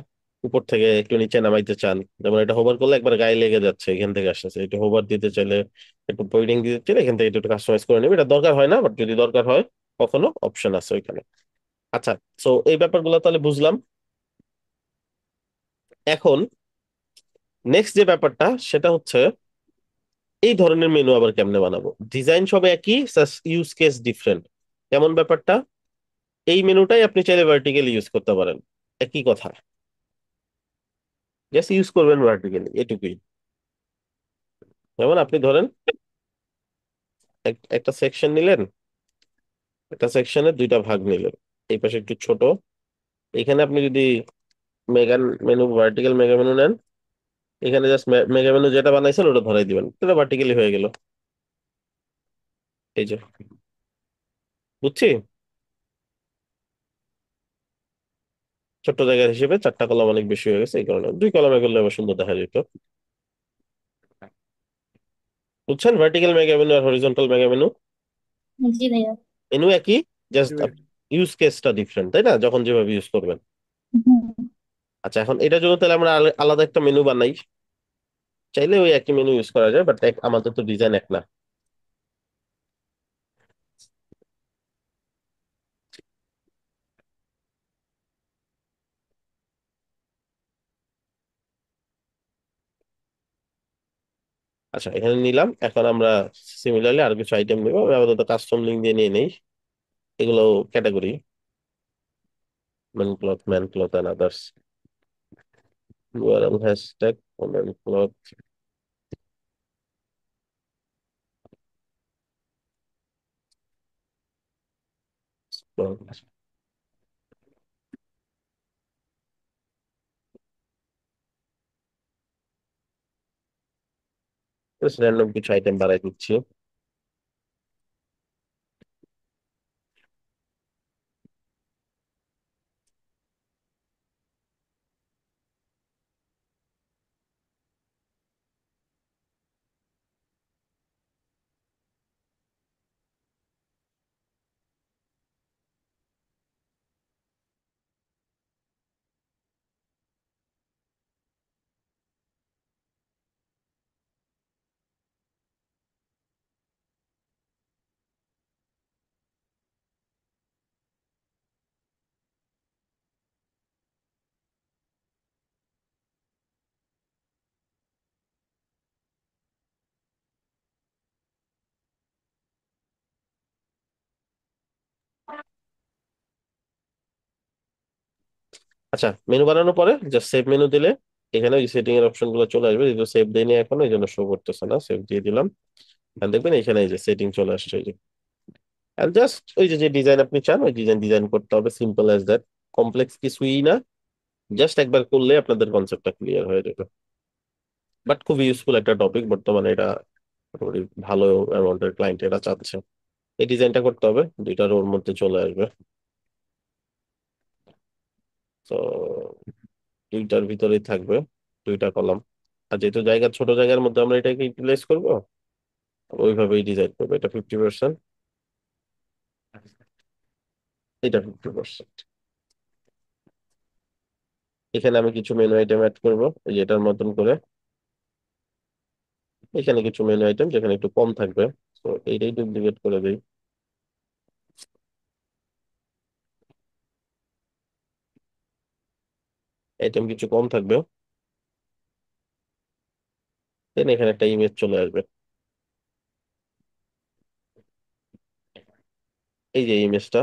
Speaker 1: উপর থেকে একটু নিচে নামাইতে চান, যেমন এটা হোভার করলে একবার গায়ে লেগে যাচ্ছে, এখান থেকে আসতেছে। একটু হোভার দিতে চাইলে, একটু পেডিং দিতে চাইলে এখান থেকে একটু কাস্টমাইজ করে নেবে। এটা দরকার হয় না, বাট যদি দরকার হয় কখনো, অপশন আছে ওইখানে। আচ্ছা, সো এই ব্যাপারগুলো তাহলে বুঝলাম। এখন নেক্সট যে ব্যাপারটা, সেটা হচ্ছে এই ধরনের মেনু আবার কেমনে বানাবো। ডিজাইন সব একই, ইউজ কেস ডিফারেন্ট। কেমন ব্যাপারটা? এই মেনুটাই আপনি চাইলে ভার্টিক্যালি ইউজ করতে পারেন, একই কথা। জাস্ট ইউজ করবেন ভার্টিক্যালি, এটুকুই। যেমন আপনি ধরেন একটা সেকশন নিলেন, একটা সেকশনের দুইটা ভাগ নিলেন, এই পাশে একটু ছোট। এখানে আপনি যদি mega menu, vertical mega menu নেন, এখানে জাস্ট মেগা মেনু যেটা বানাইছেন ওটা ধরাই দিবেন, এটা ভার্টিক্যালি হয়ে গেল। এই যে, বুঝছি। ছোট্ট জায়গার হিসেবে চারটা কলাম অনেক বেশি হয়ে গেছে, এই কারণে দুই কলামে করলে আবার সুন্দর দেখা যেত। বুঝছেন? ভার্টিক্যাল মেগা মেনু আর হরিজন্টাল মেগা মেনু,
Speaker 7: জি ভাইয়া।
Speaker 1: মেনু একই,
Speaker 3: জি
Speaker 1: জাস্ট
Speaker 3: ভাইয়া।
Speaker 1: ইউজ কেসটা ডিফারেন্ট, তাই না? যখন যেভাবে ইউজ করবেন।
Speaker 7: হুম।
Speaker 1: আচ্ছা, এখন এটার জন্য তাহলে আমরা আলাদা একটা মেনু বানাই। চাইলে ওই একই মেনু ইউজ করা যায়, বাট আমাদের তো ডিজাইন এক না। আচ্ছা, এখানে নিলাম। এখন আমরা সিমিলারলি আরো কিছু আইটেম নিবো। আমি আপাতত কাস্টম লিঙ্ক দিয়ে নিয়ে নেই। এগুলো category, man cloth and others. URL hashtag man cloth. Random কিছু আইটেম বাড়াই দিচ্ছি। আচ্ছা, মেনু বানানোর পরে জাস্ট সেভ মেনু দিলে এখানে ওই সেটিং এর অপশন গুলো চলে আসবে। যেহেতু সেভ দেয়নি এখন, এই জন্য শো করতেছে না। সেভ দিয়ে দিলাম, আর দেখবেন এখানে এই যে সেটিং চলে আসছে। এই যে, আর জাস্ট ওই যে যে ডিজাইন আপনি চান ওই ডিজাইন করতে হবে। সিম্পল অ্যাজ দ্যাট, কমপ্লেক্স কিছুই না। জাস্ট একবার করলে আপনাদের কনসেপ্টটা ক্লিয়ার হয়ে যাবে। বাট খুব ইউজফুল একটা টপিক, বর্তমানে এটা মোটামুটি ভালো অ্যামাউন্টের ক্লায়েন্ট এরা চাচ্ছে। এই ডিজাইনটা করতে হবে, দুইটা রোর মধ্যে চলে আসবে। তো দুইটার ভিতরেই থাকবে, দুইটা কলাম। আর যেহেতু জায়গা ছোট, জায়গার মধ্যে আমরা এটাকে ইউটিলাইজ করবো, ওইভাবেই ডিজাইন করবো। এটা 50%, এটা 50%। এখানে আমি কিছু মেনু আইটেম অ্যাড করবো, এই যে এটার মতন করে। এখানে কিছু মেনু আইটেম যেখানে একটু কম থাকবে, তো এইটাই ডুপ্লিকেট করে দিই। আইটেম কিছু কম থাকবে, দেন এখানে একটা ইমেজ চলে আসবে। এই যে ইমেজটা,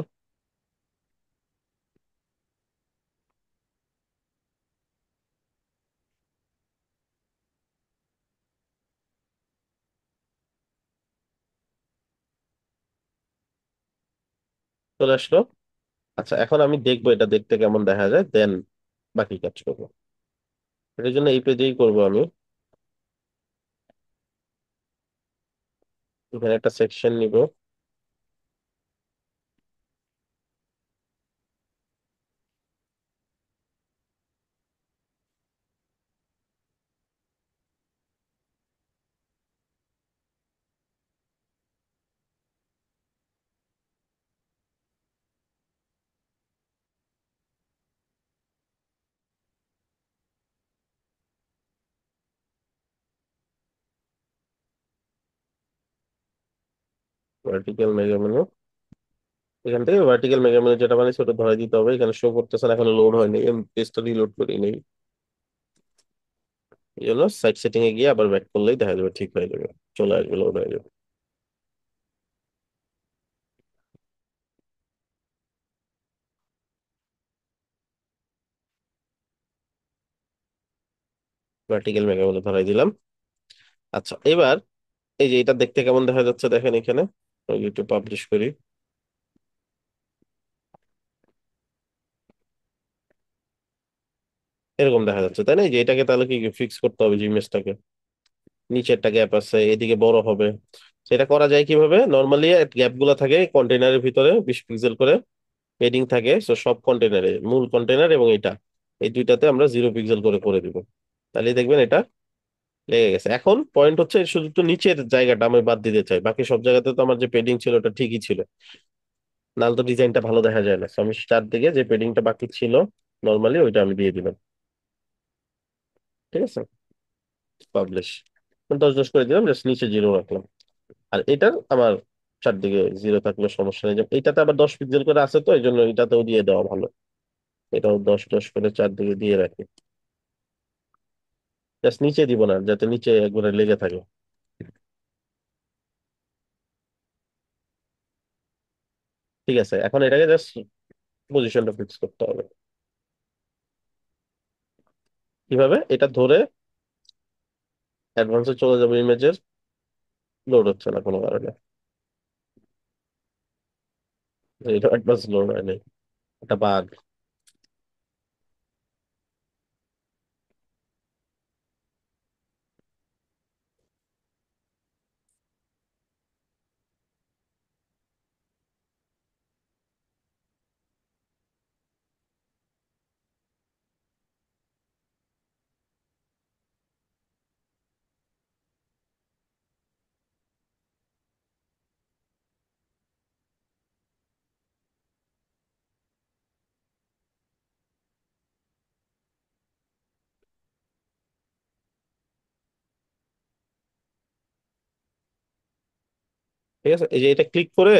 Speaker 1: চলে আসলো। আচ্ছা, এখন আমি দেখবো এটা দেখতে কেমন দেখা যায়, দেন বাকি কাজ করবো। এটার জন্য এই পেজেই করবো আমি। এখানে একটা সেকশন নিব। ভার্টিক্যাল মেগা মেনু, এখান থেকে ভার্টিক্যাল মেগা মেনু যেটা বানিয়েছি ওটা ধরে দিতে হবে। এখানে শো করতেছে না, এখনো লোড হয়নি, পেজটা রিলোড করি নেই। এই জন্য সাইট সেটিং এ গিয়ে আবার ব্যাক করলেই দেখা যাবে, ঠিক হয়ে যাবে, চলে আসবে, লোড হয়ে যাবে। ভার্টিক্যাল মেগা মেনু ধরাই দিলাম। আচ্ছা, এবার এই যে এটা দেখতে কেমন দেখা যাচ্ছে দেখেন এখানে, আমি একটু পাবলিশ করি। এরকম দেখা যাচ্ছে, তাই না? এই যে এটাকে তাহলে কি ফিক্স করতে হবে, যে ইমেজটাকে নিচে একটা গ্যাপ আছে, এদিকে বড় হবে। সেটা করা যায় কিভাবে? নর্মালি গ্যাপ গুলা থাকে কন্টেনারের ভিতরে 20 পিক্সেল করে হেডিং থাকে, তো সব কন্টেনারে, মূল কন্টেনার এবং এটা, এই দুইটাতে আমরা 0 পিক্সেল করে করে দিব। তাহলে দেখবেন এটা লেগে গেছে। এখন পয়েন্ট হচ্ছে শুধু তো নিচের জায়গাটা আমি বাদ দিতে চাই, বাকি সব জায়গাতে তো আমার যে পেডিং ছিল ওটা ঠিকই ছিল, নাহলে তো ডিজাইনটা ভালো দেখা যায় না। So আমি চারদিকে যে পেডিংটা বাকি ছিল নর্মালি ওইটা আমি দিয়ে দিলাম। ঠিক আছে, পাবলিশ 10-10 করে দিলাম, জাস্ট নিচে 0 রাখলাম। আর এটা আমার চারদিকে 0 থাকলে সমস্যা নেই। যেমন এইটাতে আবার 10 পিক্সেল করে আছে, তো এই জন্য এটাতেও দিয়ে দেওয়া ভালো। এটাও 10-10 করে চারদিকে দিয়ে রাখি। জাস্ট নিচে দিব না, যাতে নিচে একবারে লেগে থাকে। ঠিক আছে, এখন এটাকে জাস্ট পজিশনটা ফিক্স করতে হবে। কিভাবে? এটা ধরে অ্যাডভান্সে চলে যাবে, ইমেজের লোড হচ্ছে না কোনো কারণে। এটা অ্যাডভান্স লোড হয় নাই, এটা বাগ। ঠিক আছে, এই যে এটা ক্লিক করে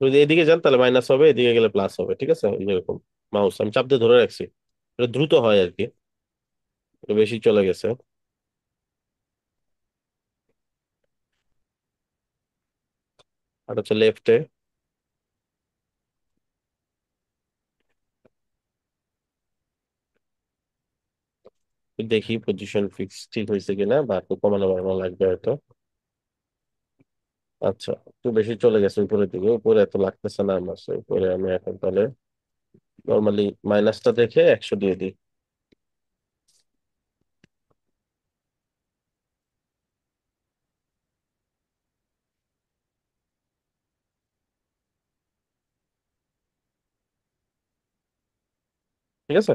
Speaker 1: যদি এদিকে যান তাহলে মাইনাস হবে, এদিকে গেলে প্লাস হবে। ঠিক আছে, এই যেরকম মাউস আমি চাপ দিয়ে ধরে রাখছি, এটা দ্রুত হয় আর কি, একটু বেশি চলে গেছে। আর হচ্ছে লেফটে, দেখি পজিশন ফিক্স ঠিক হয়েছে কিনা, বা একটু কমানো বাড়ানো লাগবে হয়তো। আচ্ছা, একটু বেশি চলে গেছে উপরের দিকে, উপরে এত লাগতেছে না আমার। So, উপরে আমি এখন তাহলে নর্মালি মাইনাসটা দেখে 100 দিয়ে দিই। ঠিক আছে,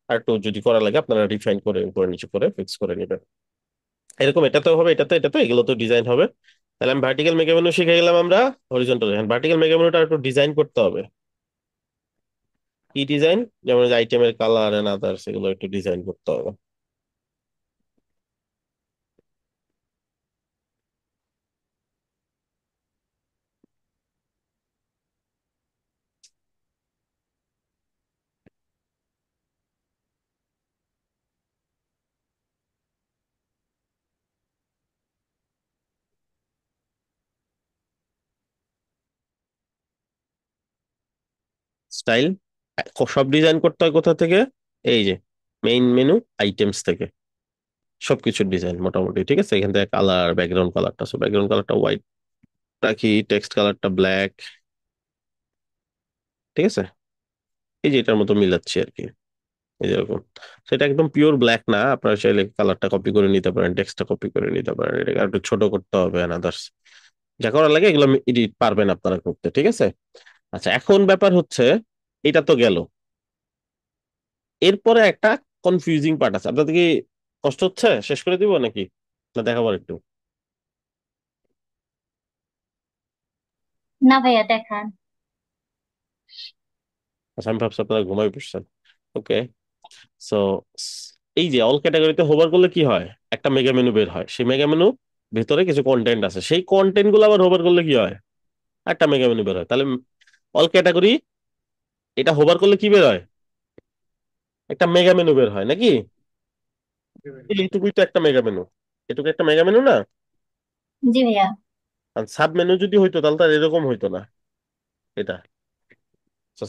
Speaker 1: আর একটু যদি করা লাগে আপনারা রিফাইন করে উপরে নিচে করে ফিক্স করে নেবেন। এরকম এটাতেও হবে, এটাতে এগুলো তো ডিজাইন হবে। তাহলে আমি ভার্টিক্যাল মেগা মেনু শিখে গেলাম আমরা। হরিজন্টাল, ভার্টিক্যাল মেগা মেনুটা একটু ডিজাইন করতে হবে। কি ডিজাইন? যেমন আইটেমের কালার এন্ড আদার্স, এগুলো একটু ডিজাইন করতে হবে। স্টাইল সব ডিজাইন করতে হয় কোথা থেকে? এই যে মেইন মেনু আইটেমস থেকে সবকিছুর ডিজাইন মোটামুটি ঠিক আছে। এখান থেকে কালার, ব্যাকগ্রাউন্ড কালারটা, ব্যাকগ্রাউন্ড কালারটা হোয়াইট রাখি, টেক্সট কালারটা ব্ল্যাক। ঠিক আছে, এই যে এটার মতো মিলাচ্ছি আর কি, এই যেরকম। সেটা একদম পিওর ব্ল্যাক না, আপনারা চাইলে কালারটা কপি করে নিতে পারেন, টেক্সটটা কপি করে নিতে পারেন, এটাকে আর একটু ছোট করতে হবে আদার্স যা করার লাগে এগুলো এডিট পারবেন আপনারা করতে। ঠিক আছে, আচ্ছা এখন ব্যাপার হচ্ছে এটা তো গেল, এরপরে একটা কনফিউজিং পার্ট আছে। আপনাদের কি কষ্ট হচ্ছে? শেষ করে দিব নাকি না দেখাবার একটু?
Speaker 7: না ভাইয়া, দেখান।
Speaker 1: আচ্ছা আমি ভাবছি আপনারা ঘুমাই পড়ছেন। ওকে, সো এই যে অল ক্যাটাগরিতে হোভার করলে কি হয়, একটা মেগা মেনু বের হয়, সেই মেগা মেনু ভেতরে কিছু কন্টেন্ট আছে, সেই কন্টেন্ট গুলো আবার হোভার করলে কি হয়, একটা মেগা মেনু বের হয়। তাহলে অল ক্যাটাগরি এটা হোভার করলে কি বের হয়, একটা মেগা মেনু বের হয় নাকি? এইটুকুই তো একটা মেগা মেনু, এটুকু একটা মেগা মেনু না?
Speaker 7: জি ভাইয়া।
Speaker 1: আর সাব মেনু যদি হইতো তাহলে তো আর এরকম হইতো না এটা।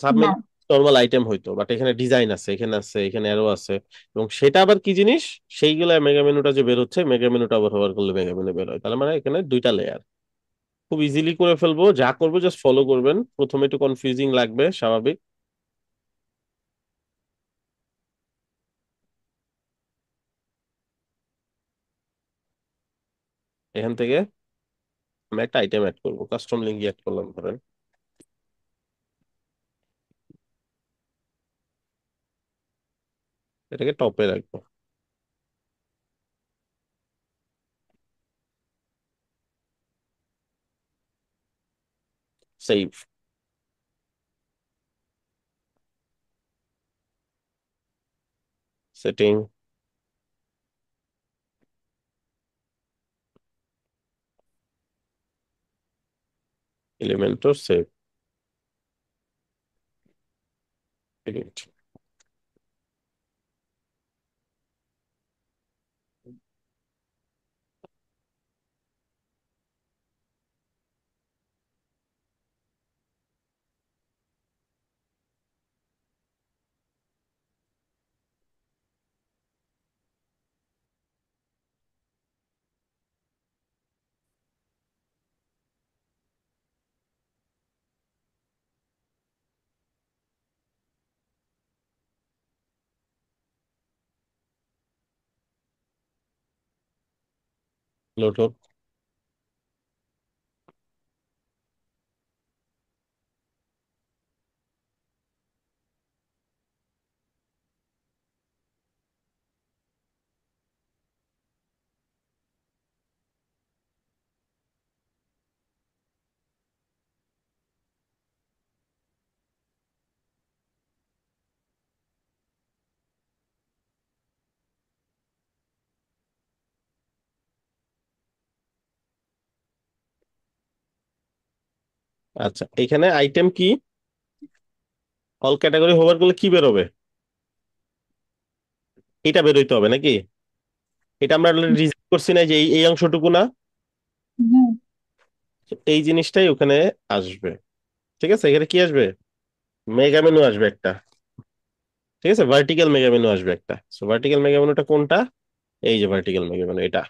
Speaker 1: সাব
Speaker 7: না।
Speaker 1: মেনু নর্মাল আইটেম হইতো, বাট এখানে ডিজাইন আছে, এখানে আছে, এখানে আরো আছে, এবং সেটা আবার কি জিনিস, সেইগুলা মেগা মেনুটা যে বের হচ্ছে, মেগা মেনুটা আবার ব্যবহার করলে মেগা মেনু বের হয়। তাহলে মানে এখানে দুইটা লেয়ার, খুব ইজিলি করে ফেলবো। যা করবো জাস্ট ফলো করবেন, প্রথমে একটু কনফিউজিং লাগবে, স্বাভাবিক। এখান থেকে আমি একটা আইটেম অ্যাড করবো, কাস্টম লিঙ্ক অ্যাড করলাম ধরেন, এটাকে টপে রাখবো, save, setting, Elementor save, edit. Load হোক। আচ্ছা এখানে আইটেম কি, অল ক্যাটাগরি হোভার করলে কি বেরোবে, এটা বেরোইতে হবে নাকি? এটা আমরা রিজেক্ট করছি না, যে এই এই অংশটুকু না,
Speaker 7: হুম।
Speaker 1: এই জিনিসটাই ওখানে আসবে। ঠিক আছে, এখানে কি আসবে, মেগা মেনু আসবে একটা। ঠিক আছে, ভার্টিক্যাল মেগা মেনু আসবে একটা। সো ভার্টিক্যাল মেগা মেনুটা কোনটা, এই যে ভার্টিক্যাল মেগা মেনু এটা।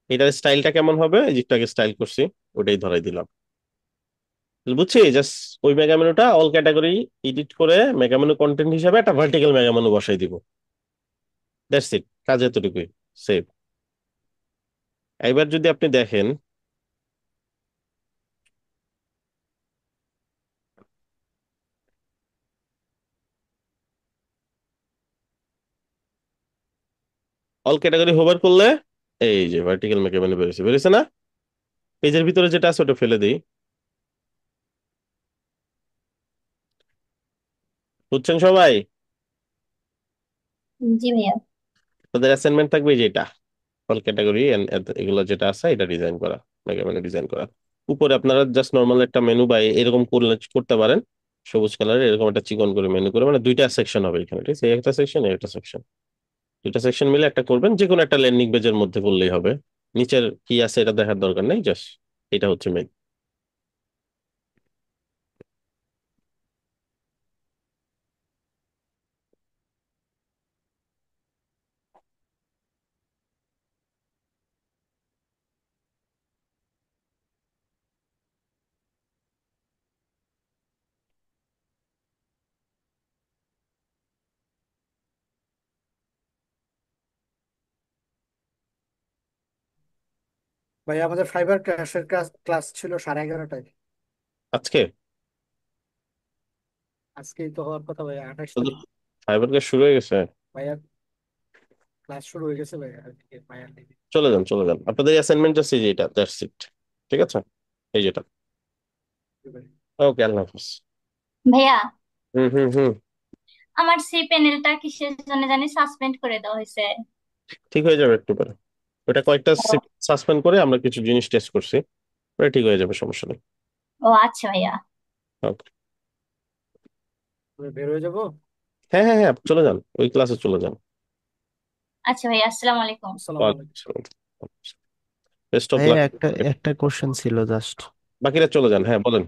Speaker 1: এটার স্টাইলটা কেমন হবে, এই যেটাকে স্টাইল করছি ওটাই ধরাই দিলাম। বুঝছি, জাস্ট ওই মেগা মেনুটা অল ক্যাটাগরি এডিট করে মেগা মেনু কন্টেন্ট হিসাবে একটা ভার্টিক্যাল মেগা মেনু বসাই দিব। দ্যাটস ইট, কাজ এতটুকুই। সেভ। এবার যদি আপনি দেখেন, অল ক্যাটাগরি হোভার করলে এই যে ভার্টিক্যাল মেকে মেনু বেরোছে না? পেজের ভিতরে যেটা আছে ওটা ফেলে দিই। বুঝছেন সবাই?
Speaker 7: জি ভাইয়া।
Speaker 1: তাদের অ্যাসাইনমেন্ট থাকবে এই যে এটা, অল ক্যাটাগরি এগুলো যেটা আছে এটা ডিজাইন করা, মেকে মেনু ডিজাইন করা। উপরে আপনারা জাস্ট নর্মাল একটা মেনু বা এরকম করতে পারেন, সবুজ কালারের এরকম একটা চিকন করে মেনু করে, মানে দুইটা সেকশন হবে এখানে, ঠিক আছে? এই একটা সেকশন, এই একটা সেকশন, দুইটা সেকশন মিলে একটা করবেন, যে কোনো একটা ল্যান্ডিং পেজের মধ্যে করলেই হবে। নিচের কি আছে এটা দেখার দরকার নেই, জাস্ট এটা হচ্ছে মেন।
Speaker 2: ভাই আমাদের ফাইবার ক্লাসের ক্লাস ছিল 11:30টায়।
Speaker 1: আজকে
Speaker 2: আজকেই তো হওয়ার কথা ভাই, 28 তারিখ।
Speaker 1: ফাইবার ক্লাস শুরু হয়ে গেছে?
Speaker 2: ভাইয়া ক্লাস শুরু হয়ে গেছে ভাই, আর কি ভাইয়া নেই।
Speaker 1: চলে যান, চলে যান, আপনাদের অ্যাসাইনমেন্ট আছে যে এটা, দ্যাটস ইট। ঠিক আছে, এই যেটা। ওকে, আল্লাহ হাফিজ।
Speaker 7: ভাইয়া,
Speaker 1: হুম হুম হুম।
Speaker 7: আমার সেই প্যানেলটা কিসের জন্য জানি সাসপেন্ড করে দেওয়া হয়েছে।
Speaker 1: ঠিক হয়ে যাবে একটু পরে। ওটা কয়েকটা
Speaker 7: ও
Speaker 1: সাসপেন্ড করে আমরা কিছু জিনিস টেস্ট করছি, ওটা ঠিক হয়ে যাবে, সমস্যা নেই।
Speaker 7: ও আচ্ছা ভাইয়া।
Speaker 1: ওকে।
Speaker 2: বের হয়ে যাবো।
Speaker 1: হ্যাঁ হ্যাঁ হ্যাঁ, চলে যান, ওই ক্লাসে চলে যান।
Speaker 7: আচ্ছা ভাইয়া, আসসালামু আলাইকুম।
Speaker 2: আসসালামু
Speaker 1: ওয়ালাইকুম
Speaker 2: আলাইকুম।
Speaker 1: আসসালাম। বেস্ট অফ
Speaker 6: ভাইয়া
Speaker 1: লাক।
Speaker 6: একটা একটা কোশ্চেন ছিল জাস্ট।
Speaker 1: বাকিরা চলে যান, হ্যাঁ বলেন।